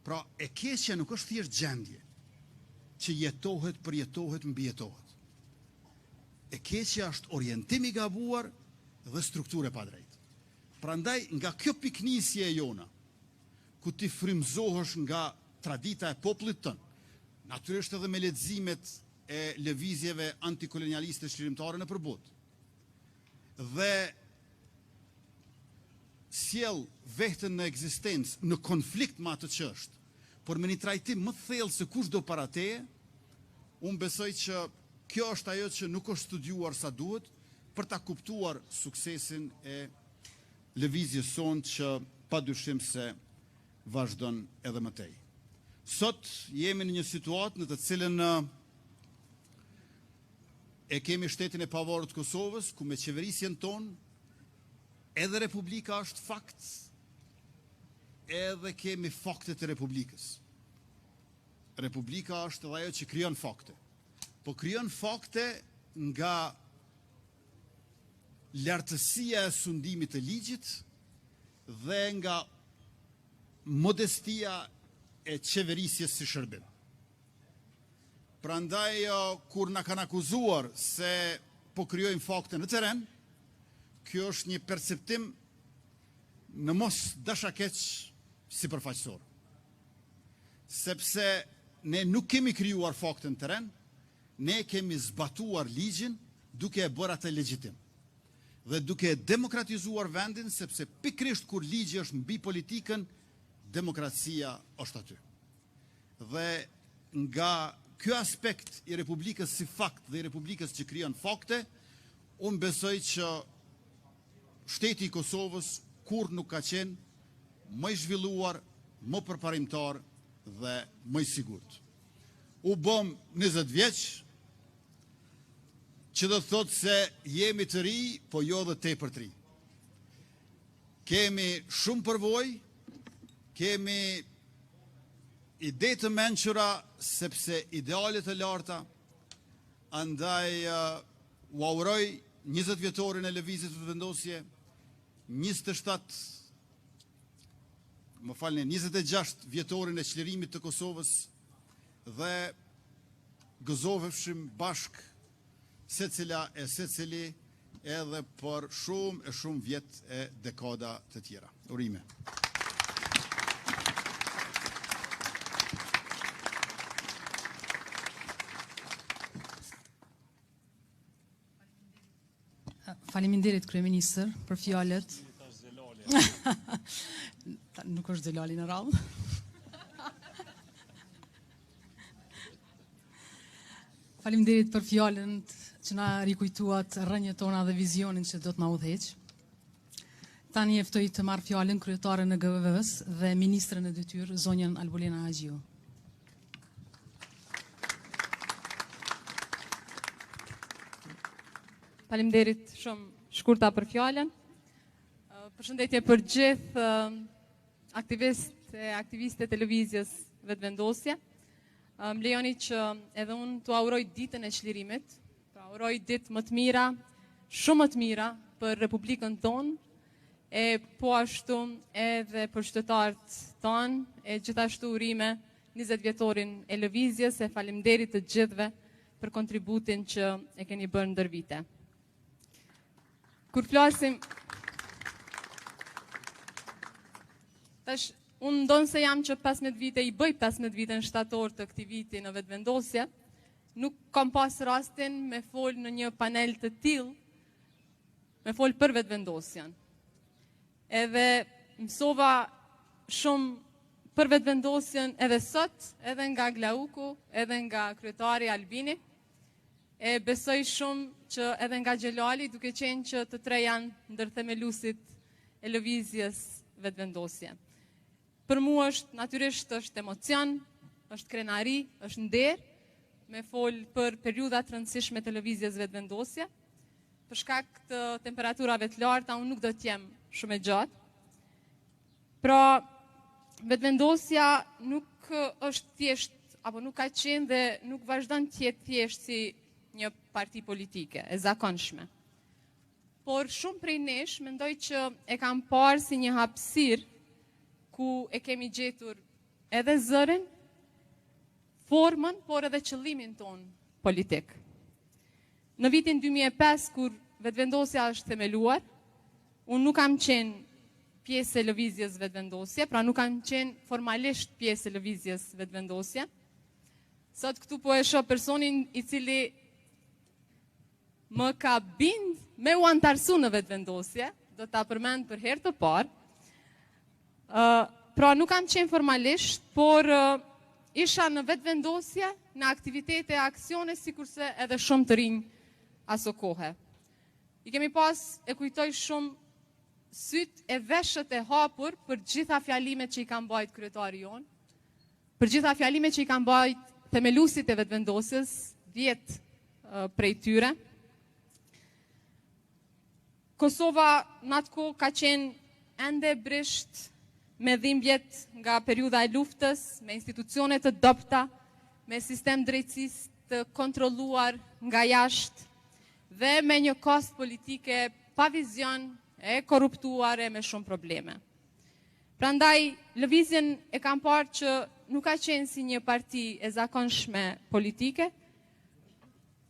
Pra, e keqja nuk është thjesht gjendje që jetohet, përjetohet, mbijetohet. E keqja është orientim i gabuar dhe strukturë e padrejtë. Prandaj, nga kjo piknisje e jona, ku ti frymëzohesh nga tradita e popullit tënë, natyrisht edhe me leximet e lëvizjeve antikolonialiste shkrimtare në përbot, dhe sjell vetën në ekzistencë, në konflikt me atë që është, por me një trajtim më thellë se kushdo para teje, unë besoj që kjo është ajo që nuk është studiuar sa duhet për ta kuptuar suksesin e lëvizjes sonë që padyshim se vazhdon edhe më tej. Sot jemi në një situatë në të cilën e kemi shtetin e pavarur të Kosovës, ku me qeverisjen tonë edhe Republika është fakt, edhe kemi faktet e Republikës. Republika është edhe ajo që krijon fakte. Po krijon fakte nga lartësia e sundimit të ligjit dhe nga modestia e qeverisjes si shërbim. Prandaj, kur na kanë akuzuar se po krijojmë fakte në teren, kjo është një perceptim në mos dashakeq sipërfaqësor. Sepse ne nuk kemi krijuar fakte në teren, ne kemi zbatuar ligjin duke e bërë atë legjitim. Dhe duke demokratizuar vendin, sepse pikrisht kur ligji është mbi politikën, demokracia është aty. Dhe nga ky aspekt i Republikës si fakt dhe i Republikës që krijon fakte, unë besoj që shteti i Kosovës kur nuk ka qenë më i zhvilluar, më përparimtar dhe më i sigurt. U bëm 20 vjeç, që do të thotë se jemi të ri, po jo dhe tepër të ri. Kemi shumë përvojë, kemi ide të mençura, sepse idealet e larta, andaj u auroj 20 vjetorin e lëvizjes së vendosje, 26 vjetorin e çlirimit të Kosovës dhe gëzoveshim bashk secila e secili edhe për shumë e shumë vjet e dekada të tjera. Urime. Faleminderit kryeministër për fjalët. Nuk është Xhelali në radhë. Faleminderit për fjalën që na rikujtuat rrënjët tona dhe vizionin që do të na udhëheq. Tani e ftoj të marr fjalën kryetaren e GVV-s dhe ministrën e detyrë, zonjën Albulena Haxhiu. Faleminderit shumë shkurta për fjalën. Përshëndetje për gjithë aktivistët e televizjes Vetëvendosje. Më lejoni që edhe unë t'u auroj ditën e çlirimit, t'u auroj ditë më të mira, shumë më të mira për Republikën tonë, e po ashtu edhe për qytetarët tonë, e gjithashtu urime 20 vjetorin e lëvizjes, e faleminderit të gjithëve për kontributin që e keni bërë ndër vite. Kur flasim, tash unë ndonë se jam që 15 vite, i bëj 15 vite në shtator të këtij viti në vetëvendosje, nuk kam pas rastin me fol në një panel të tillë, me fol për vetëvendosjen. Edhe mësova shumë për vetëvendosjen edhe sot, edhe nga Glauku, edhe nga kryetari Albini, e besoj shumë që edhe nga Xhelali, duke qenë që të tre janë ndër themeluesit e lëvizjes vetëvendosje. Për mua është natyrisht është emocion, është krenari, është nder, me fol për periudhat të rëndësishme të lëvizjes vetëvendosje. Për shkak të temperaturave të larta, unë nuk do të jem shumë e gjatë. Pra, vetëvendosja nuk është thjesht, apo nuk ka qenë dhe nuk vazhdon të jetë thjesht si një parti politike, e zakonshme. Por shumë prej nesh mendoj që e kam parë si një hapësirë ku e kemi gjetur edhe zërin, formën, por edhe qëllimin ton politik. Në vitin 2005, kur vetëvendosja është themeluar, unë nuk kam qenë pjesë e lëvizjes vetëvendosje, pra nuk kam qenë formalisht pjesë e lëvizjes vetëvendosje. Sot këtu po e shoh personin i cili më ka bind me u antarësu në vetëvendosje, do ta përmend për herë të parë. Pra nuk kam qenë formalisht, por isha në vetëvendosje, në aktivitete e aksione, sikurse edhe shumë të rinj aso kohe. I kemi pas, e kujtoj shumë, syt e veshët e hapur për gjitha fjalimet që i kanë bajt kryetari jonë, për gjitha fjalimet që i kanë bajt themeluesit e vetëvendosjes, 10 prej tyre. Kosova në atë kohë ka qenë ende brisht me dhimbjet nga periudha e luftës, me institucione të dobta, me sistem drejtësisë të kontrolluar nga jashtë dhe me një kost politike pa vizion, e korruptuar e me shumë probleme. Prandaj, lëvizjen e kam parë që nuk ka qenë si një parti e zakonshme politike,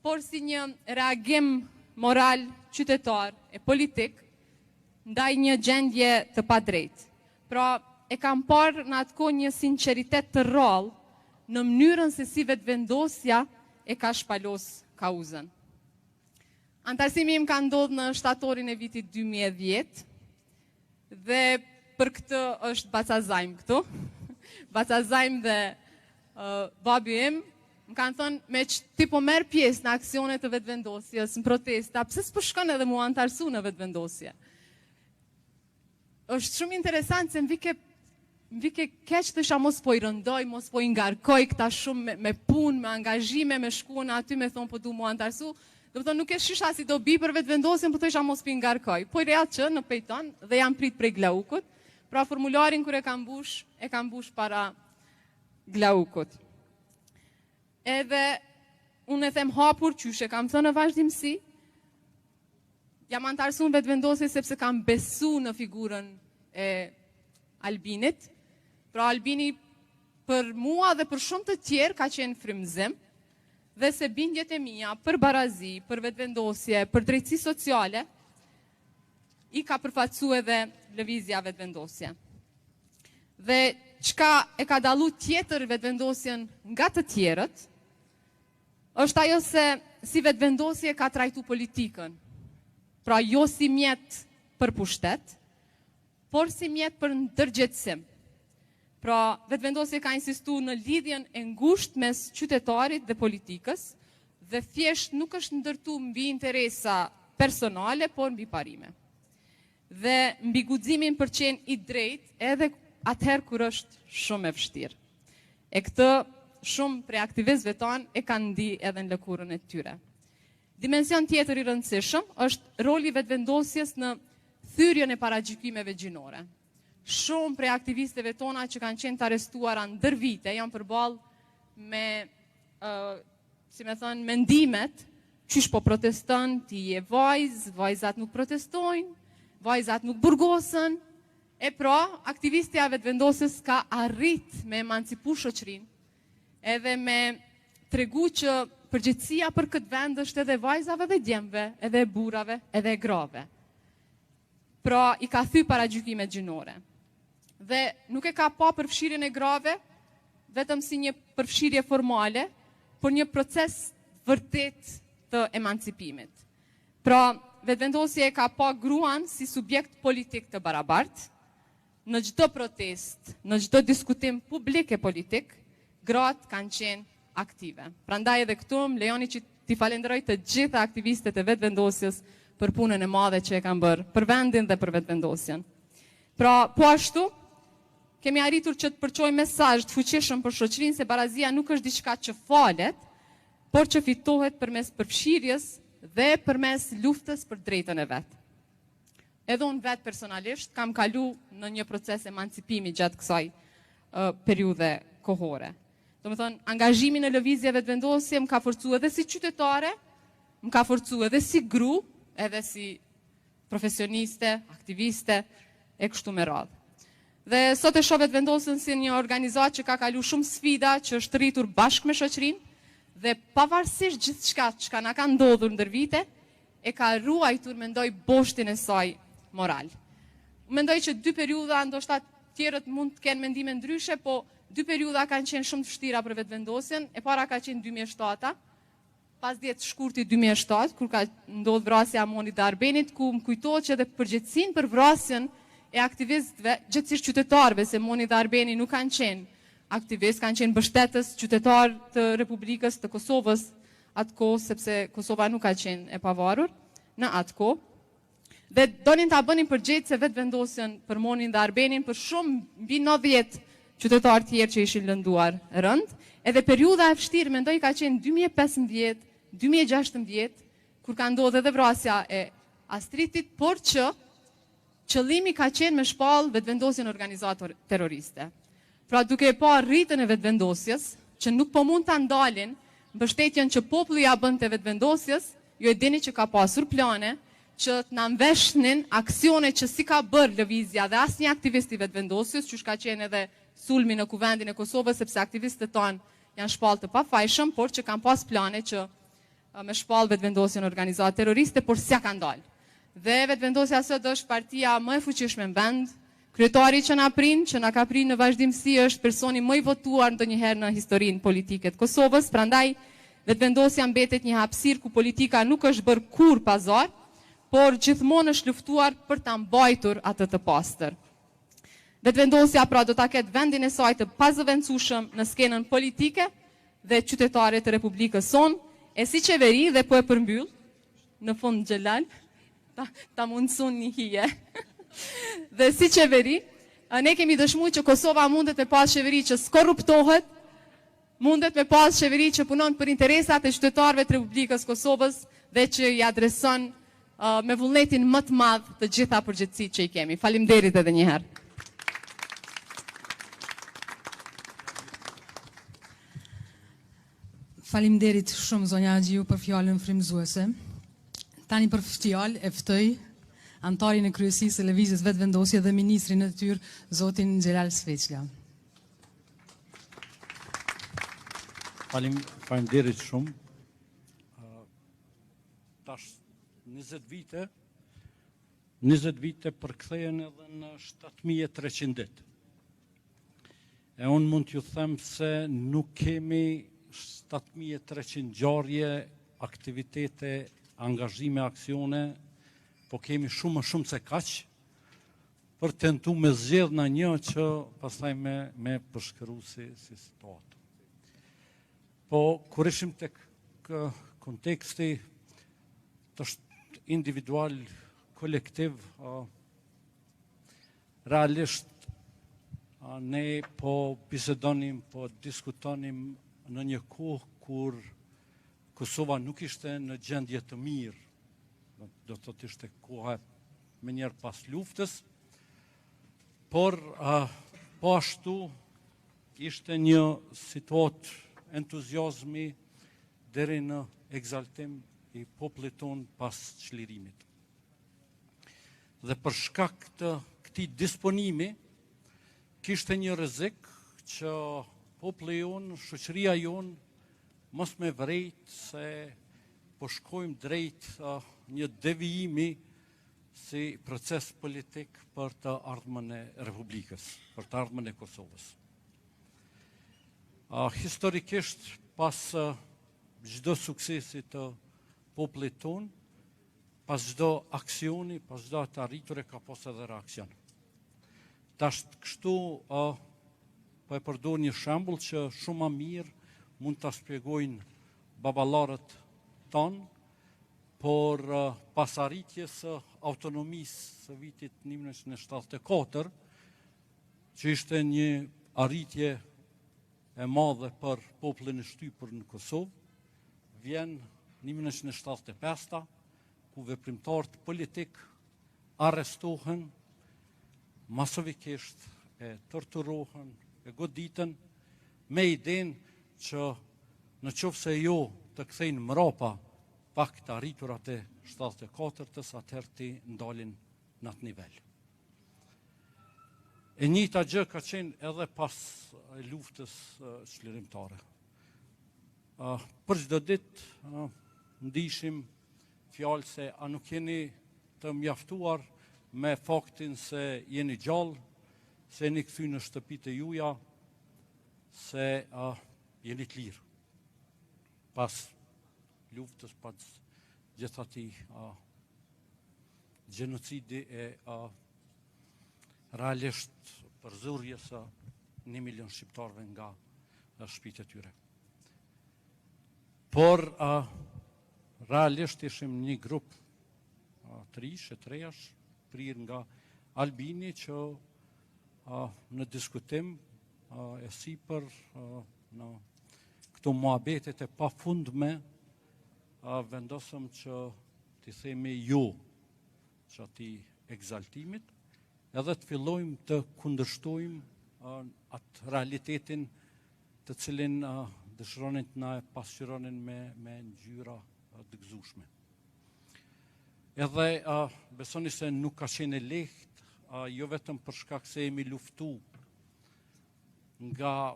por si një reagim moral, qytetar e politik ndaj një gjendje të padrejtë. Pra, e kam parë në atë kohë një sinqeritet të rrallë në mënyrën se si vetëvendosja e ka shpalos kauzën. Antarësimi im ka ndodhur në shtatorin e vitit 2010 dhe për këtë është bacazajm këtu. Bacazajm dhe babi im më kanë thënë, me që ti po merr pjesë në aksione të vetëvendosjes, në protesta, pse s'po shkon edhe mua antarësu në vetëvendosje? Është shumë interesant se më vike keq të isha mos po i rëndoj, mos po i ngarkoj këta shumë me punë, me angazhime, me shkuën aty me thonë po du mua antarësu. Do të thonë nuk e shisha si do bi për vetëvendosjen, po të isha mos po i ngarkoj. Po i reja që në pejton dhe jam prit prej Glaukut, pra formularin kur e kam mbush para Glaukut. Edhe unë e them hapur qyshe, kam thënë në vazhdimsi, jam antarësu në vetëvendosje sepse kam besu në figurën e Albinit. Pra Albini për mua dhe për shumë të tjerë ka qenë frymëzim, dhe se bindjet e mia për barazi, për vetëvendosje, për drejtësi sociale, i ka përfaqësu edhe lëvizja vetëvendosje. Dhe çka e ka dallu tjetër vetëvendosjen nga të tjerët, është ajo se si vetëvendosje ka trajtu politikën. Pra jo si mjet për pushtet, por si mjet për ndërgjegjësim. Pra vetëvendosje ka insistuar në lidhjen e ngushtë mes qytetarit dhe politikës, dhe thjesht nuk është ndërtuar mbi interesa personale, por mbi parime. Dhe mbi guximin për qenë i drejtë edhe atëherë kur është shumë e vështirë. E këtë shumë prej aktivistëve tanë e kanë ndi edhe në lëkurën e tyre. Dimension tjetër i rëndësishëm është roli vetëvendosjes në thyrjen e paragjykimeve gjinore. Shumë prej aktivistëve tona që kanë qenë të arrestuara ndër vite janë përballë me, mendimet, qysh po proteston, ti je vajzat nuk protestojnë, vajzat nuk burgosen, e pra aktivistja e vetëvendosjes ka arrit me emancipu shoqërinë, edhe me tregu që përgjegjësia për këtë vend është edhe vajzave dhe djemve, edhe burrave, edhe grave. Pra i ka thy paragjykimet gjinore. dhe nuk e ka pa përfshirjen e grave vetëm si një përfshirje formale, por një proces vërtet të emancipimit. Pra, vetëvendosja e ka pa gruan si subjekt politik të barabartë, në çdo protest, në çdo diskutim publik e politik, gratë kanë qenë aktive. Prandaj edhe këtu më lejoni që t'i falenderoj të gjitha aktivistët e vetëvendosjes për punën e madhe që e kanë bërë për vendin dhe për vetëvendosjen. Pra, po ashtu, kemi arritur që të përçojmë mesazh të fuqishëm për shoqërinë se barazia nuk është diçka që falet, por që fitohet përmes përfshirjes dhe përmes luftës për drejtën e vet. Edhe unë vetë personalisht kam kalu në një proces emancipimi gjatë kësaj periudhe kohore. Do më thonë, angazhimi në lëvizje vetëvendosje më ka forcu edhe si qytetare, më ka forcu edhe si gru, edhe si profesioniste, aktiviste, e kështu me radhë. Dhe sot e shoh vetëvendosjen si një organizat që ka kalu shumë sfida, që është rritur bashkë me shoqërinë, dhe pavarësisht gjithçka që na ka ndodhur ndër vite, e ka ruajtur, mendoj, boshtin e saj moral. Mendoj që dy periudha, ndoshta tjerët mund të kenë mendime ndryshe, po dy periudha kanë qenë shumë të vështira për vetëvendosjen. E para ka qenë 2007, pas 10 shkurti 2007, kur ka ndodhur vrasja e Monit dhe Arbenit, ku më kujtohet që edhe përgjegjësinë për vrasjen e aktivistëve, gjithsesi qytetarëve, se Moni dhe Arbeni nuk kanë qenë aktivistë, kanë qenë mbështetës qytetar të Republikës të Kosovës atë kohë, sepse Kosova nuk ka qenë e pavarur në atë kohë. Dhe donin ta bënin përgjegjëse vetëvendosjen për Monin dhe Arbenin për shumë mbi 90 qytetarë tjerë që ishin lënduar rënd. Edhe periudha e vështirë mendoj ka qenë 2015, 2016, kur ka ndodhur edhe vrasja e Astritit, por që qëllimi ka qenë me shpall vetëvendosjen organizator terroriste. Pra duke e pa rritën e vetëvendosjes, që nuk po mund ta ndalin mbështetjen që populli ja bënte vetëvendosjes, ju e dini që ka pasur plane që të na mbeshnin aksione që si ka bërë lëvizja dhe asnjë aktivist i vetëvendosjes, që ka qenë edhe sulmi në kuvendin e Kosovës, sepse aktivistët tonë janë shpallë të pafajshëm, por që kanë pas plane që me shpallë vetëvendosjen organizatë terroriste, por s'ja kanë dalë. Dhe vetëvendosja sot është partia më e fuqishme në vend. Kryetari që na prin, që na ka prin në vazhdimsi, është personi më i votuar ndonjëherë në historinë politike të Kosovës. Prandaj vetëvendosja mbetet një hapësirë ku politika nuk është bërë kur pazar, por gjithmonë është luftuar për ta mbajtur atë të pastër. Vetëvendosja pra do ta ketë vendin e saj të pazëvendësueshëm në skenën politike dhe qytetare të Republikës sonë, e si qeveri, dhe po e përmbyll në fund Xhelal, ta mundësun një hije. Dhe si qeveri, ne kemi dëshmuar që Kosova mundet me pas qeveri që s'korruptohet, mundet me pas qeveri që punon për interesat e qytetarëve të Republikës Kosovës dhe që i adreson me vullnetin më të madh të gjitha përgjegjësitë që i kemi. Faleminderit edhe një herë. Faleminderit shumë zonja Agjiu për fjalën frymëzuese. Tani për fjalë e ftoj antarin e kryesisë së lëvizjes vetëvendosje dhe ministrin e tyre, zotin Xhelal Sveçlia. Faleminderit shumë. Tash 20 vite përkthehen edhe në 7300 ditë. E unë mund t'ju them se nuk kemi 7300 ngjarje, aktivitete, angazhime, aksione, po kemi shumë më shumë se kaq, për tentu me zgjedh në një që pastaj me përshkëru si situatë. Po, kur ishim tek konteksti të individual, kolektiv, realisht ne po bisedonim, po diskutonim në një kohë kur Kosova nuk ishte në gjendje të mirë, do të thotë ishte koha me njerë pas luftës, por po ashtu ishte një situatë entuziazmi deri në egzaltim i popullit ton pas çlirimit. Dhe për shkak të këtij disponimi kishte një rrezik që populli jon, shoqëria jon mos me vrejt se po shkojmë drejt një devijimi si proces politik për të ardhmen e Republikës, për të ardhmen e Kosovës. Historikisht, pas çdo suksesi të popullit ton, pas çdo aksioni, pas çdo të arriture ka pas edhe reakcion. Tash kështu po e përdor një shembull që shumë më mirë mund ta shpjegojnë baballarët tonë, por pas arritjes së autonomisë së vitit 1974, që ishte një arritje e madhe për popullin e shtypur në Kosovë, vjen 1975, ku veprimtarët politik arrestohen, masovikisht e torturohen, e goditen, me idenë që në qoftë se jo të kthejnë mrapa pak të arriturat e 74-tës, atëherë ti ndalin në atë nivel. E njëjta gjë ka qenë edhe pas luftës çlirimtare. Për çdo ditë ndishim fjalë se a nuk jeni të mjaftuar me faktin se jeni gjallë, se jeni kthy në shtëpitë e juaja, se jeni të lirë. Pas luftës, pas gjithë atij gjenocidi e realisht përzurjes së 1 milion shqiptarëve nga shtëpitë e tyre. Por realisht ishim një grup të rish, e trejash, prirë nga Albini, që në diskutim e sipër në këto muhabetet e pafundme vendosëm që t'i themi jo që ati egzaltimit, edhe të fillojmë të kundërshtojmë atë realitetin të cilin dëshironin të na pasqyronin me ngjyra të gëzueshme. Edhe besoni se nuk ka qenë lehtë, jo vetëm për shkak se jemi luftu nga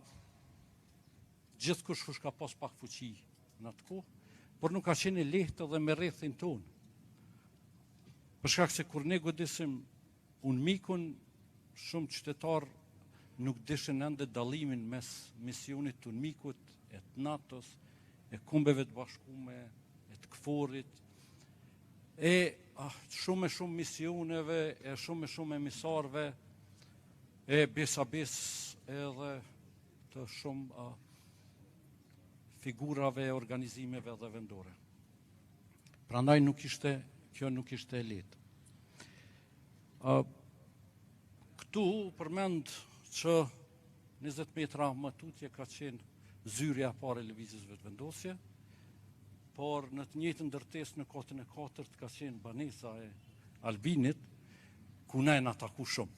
gjithkush kush ka pas pak fuqi në atë kohë, por nuk ka qenë lehtë edhe me rrethin tonë. Për shkak se kur ne godisim UNMIK-un, shumë qytetarë nuk dishin ende dallimin mes misionit të UNMIK-ut, e të NATO-s, e Kombeve të Bashkuara, e të KFOR-it, e shumë misioneve, e shumë emisarve, e besabes edhe të shumë figurave, organizimeve dhe vendore. Prandaj kjo nuk ishte e lehtë. Këtu përmend që 20 metra më tutje ka qenë zyrja e parë e lëvizjes vetëvendosje, por në të njëjtën ndërtesë në kotën e 4 ka qenë banesa e Albinit, ku ne na taku shumë.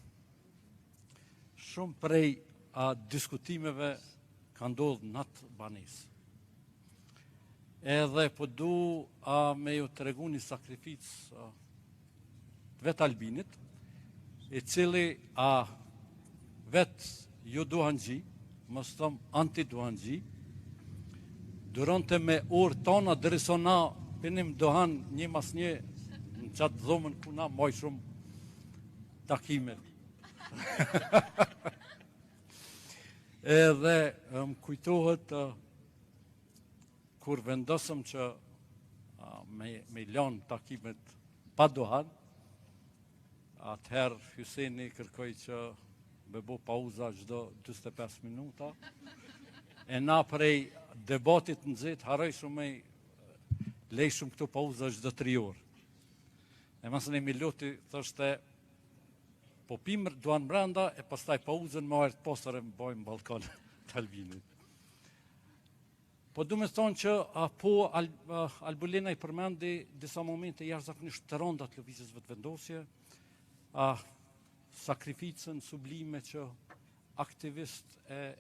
Shumë prej diskutimeve ka ndodhur në atë banesë. Edhe po du me ju të regu një sakrificë vetë Albinit, i cili vetë ju duhanxhi, mos thom anti-duhanxhi, durante me orë tona derisa na pinim dohan një mas një në qatë dhomën ku na maj shumë takimet. Edhe më kujtohet kur vendosëm që me lanë takimet pa dohan, atëherë Hyseni kërkoj që me bo pauza çdo 45 minuta, e na prej debatit nxehtë haroj shumë lej shumë këto pauza çdo 3 orë. E masën e Miloti thoshte, po pimë duan brenda, e pastaj pauzën më artë posër e më bojmë balkon të Albinit. Po du me thonë që Albulena i përmendi disa momente jashtëzakonisht të rënda të lëvizjes vetëvendosje, sakrificën sublime që aktivist e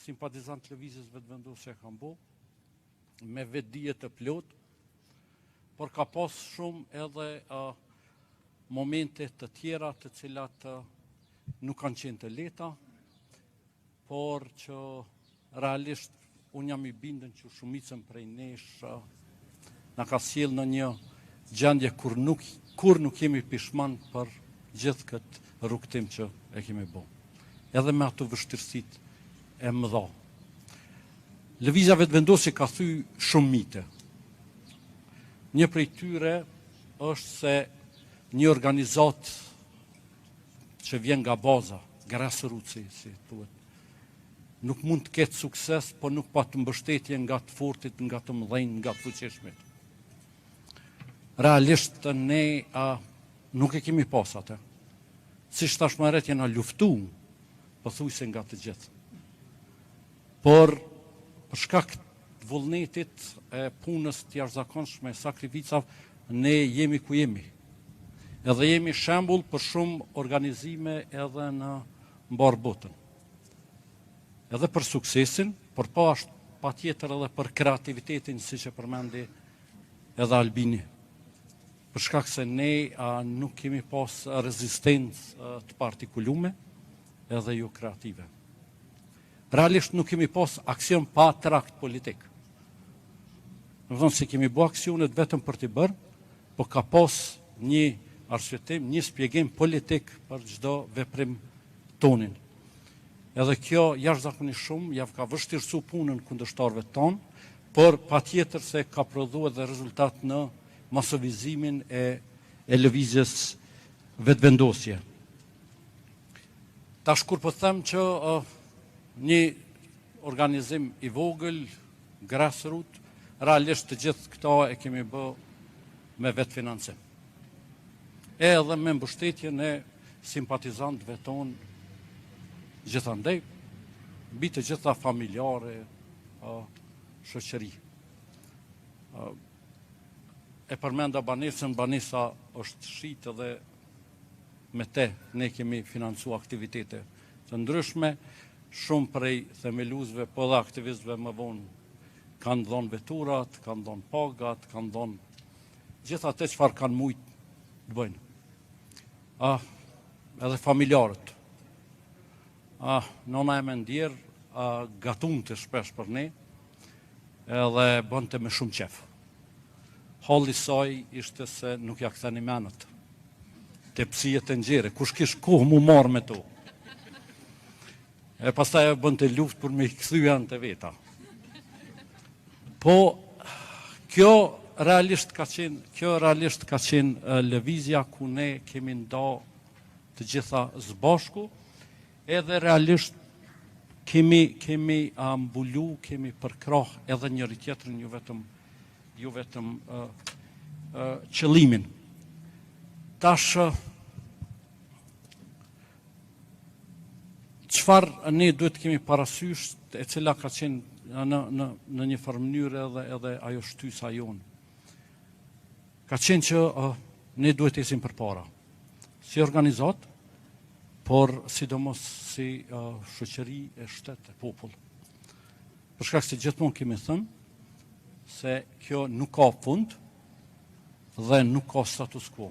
simpatizant të lëvizjes vetëvendosje kanë bo, me vetdije të plot, por ka pas shumë edhe momente të tjera të cilat nuk kanë qenë të lehta, por që realisht unë jam i bindën që shumicën prej nesh na ka sjellë në një gjendje kur nuk kur nuk jemi pishman për gjithë këtë rrugtim që e kemi bo. Edhe me ato vështirësit e mëdha. Lëvizja Vetëvendosje ka thy shumë mite. Një prej tyre është se një organizat që vjen nga baza, grassroots, si thuhet, nuk mund të ketë sukses, po nuk pa të mbështetje nga të fortit, nga të mëdhenj, nga të fuqishmit. Realisht ne nuk e kemi pas atë. Si thash më herët, jena luftu, pothuajse nga të gjithë. Por për shkak të vullnetit e punës të jashtëzakonshme, sakrificave, ne jemi ku jemi. Edhe jemi shembull për shumë organizime edhe në mbar botën. Edhe për suksesin, por po ashtu patjetër edhe për kreativitetin, siç e përmendi edhe Albini. Për shkak se ne nuk kemi pas rezistencë të partikulume edhe jo kreative. Realisht nuk kemi pas aksion pa trakt politik. Në thonë se kemi bo aksionet vetëm për t'i bërë, po ka pas një arsyetim, një shpjegim politik për çdo veprim tonin. Edhe kjo jashtëzakonisht shumë javë ka vështirësu punën kundërshtarëve tonë, por patjetër se ka prodhuar edhe rezultat në masovizimin e lëvizjes Vetëvendosje. Tash kur po them që një organizim i vogël, grassroots, realisht të gjithë këto e kemi bë me vetë financim. Edhe me mbështetjen e simpatizantëve tonë gjithandej, mbi të gjitha familjare, shoqëri. E përmenda Banesën, Banesa është shit edhe me te ne kemi financu aktivitete të ndryshme, shumë prej themeluesve, po dhe aktivistëve më vonë kanë dhonë veturat, kanë dhonë pagat, kanë dhonë gjitha te çfarë kanë mujtë të bëjnë. Edhe familjarët. Nona e me ndjerë gatunte shpesh për ne, edhe bënte me shumë qef. Halli saj ishte se nuk ja ktheni menët. Tepsijet e ngjere, kush kish kohë mu marrë me to. E pastaj e bënte luftë për me i kthyer të veta. Po kjo realisht ka qenë lëvizja ku ne kemi nda të gjitha zbashku, edhe realisht kemi mbulu, kemi përkrah edhe njëri tjetrin, ju vetëm qëllimin. Tash çfarë ne duhet kemi parasysh, e cila ka qenë në një farë mënyrë edhe ajo shtysa jonë. Ka qenë që ne duhet ecim përpara, si organizat, por sidomos si shoqëri e shtet e popull. Për shkak se gjithmonë kemi thënë se kjo nuk ka fund dhe nuk ka status quo.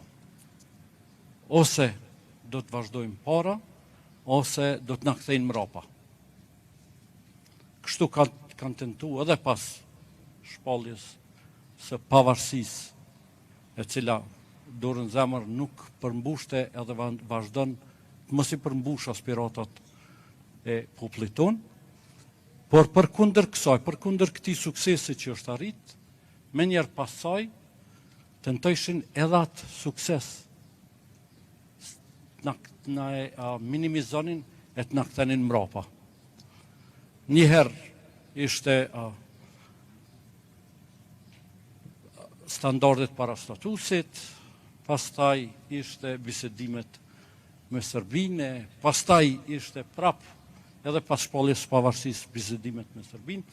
Ose do të vazhdojmë para, ose do të na kthejnë mrapa. Kështu kanë tentuar edhe pas shpalljes së pavarësisë, e cila dorën zemër nuk përmbushte edhe vazhdon të mos i përmbush aspiratat e popullit tonë, por përkundër kësaj, përkundër këtij suksesi që është arrit, me njerë pas saj tentojshin edhe atë sukses na minimizonin e të na kthenin mrapa. Njëherë ishte standardet para statusit, pastaj ishte bisedimet me Serbinë, pastaj ishte prapë edhe pas shpalljes së pavarësisë bisedimet me Serbinë,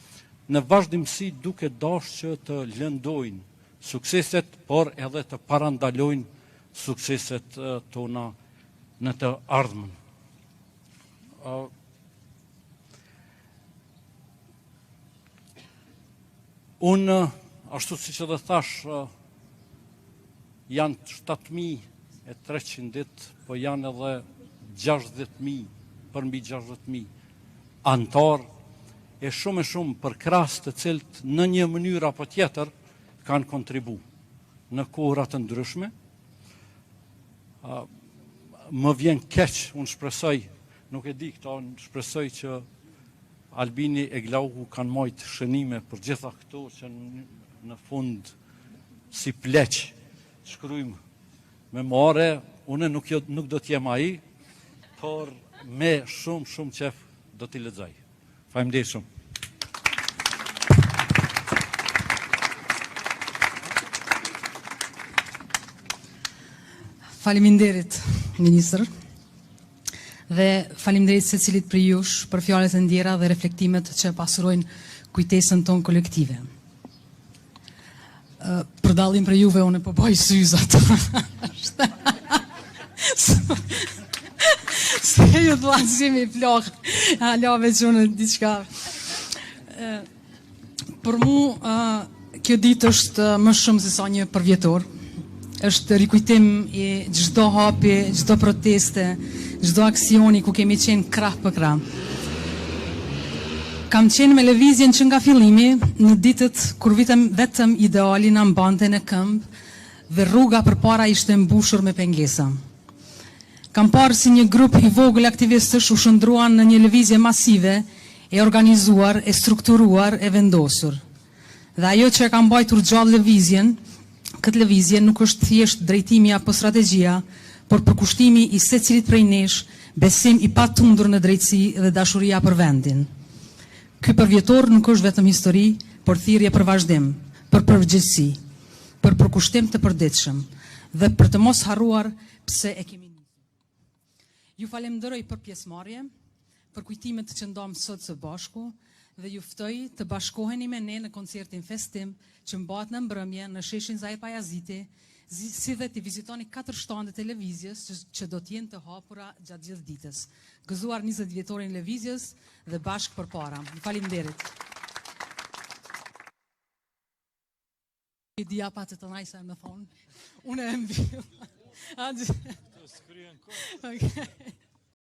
në vazhdimsi duke dashur që të lëndojnë sukseset, por edhe të parandalojnë sukseset tona në të ardhmen. Unë, ashtu si që dhe thash, janë 7.300 ditë, po janë edhe 60.000, përmbi 60.000 antar, e shumë për krahas të cilët në një mënyrë apo tjetër kanë kontribu në kohëra të ndryshme, më vjen keq, unë shpresoj, nuk e di këto, shpresoj që Albini e Glauku kanë majtë shënime për gjitha këto që në fund si pleq shkrujmë memore, unë nuk do t'jem ai, por me shumë qef do t'i lexoj. Faleminderit shumë. Faleminderit, Ministër, dhe faleminderit secilit për jush për fjalët e ndjera dhe reflektimet që pasurojnë kujtesën tonë kolektive. Për dallim për juve, unë po bëj syzat. Se ju të lansimi plak, alave që unë diçka. Për mu, kjo ditë është më shumë se sa një përvjetor. Është rikujtim i çdo hapje, çdo proteste, çdo aksioni ku kemi qenë krah për krah. Kam qenë me lëvizjen që nga fillimi, në ditët kur vetëm ideali na mbante në këmbë dhe rruga përpara ishte mbushur me pengesa. Kam parë si një grup i vogël aktivistësh u shndruan në një lëvizje masive, e organizuar, e strukturuar, e vendosur. Dhe ajo që e ka mbajtur gjallë lëvizjen, këtë lëvizje nuk është thjesht drejtimi apo strategjia, por përkushtimi i secilit prej nesh, besim i patundur në drejtësi dhe dashuria për vendin. Ky përvjetor nuk është vetëm histori, por thirrje për vazhdim, për përgjegjësi, për përkushtim të përditshëm dhe për të mos harruar pse e kemi nisur. Ju falenderoj për pjesëmarrje, për kujtimet që ndam sot së bashku dhe ju ftoj të bashkoheni me ne në koncertin festim që mbahet në mbrëmje në sheshin Zahir Pajaziti, si dhe të vizitoni 4 shtande televizjes që do t'jenë të hapura gjatë gjithë ditës. Gëzuar 20 vjetorin lëvizjes dhe bashkë përpara. Faleminderit. Dia pa të najsa më thonë. Unë e mbi. Okay.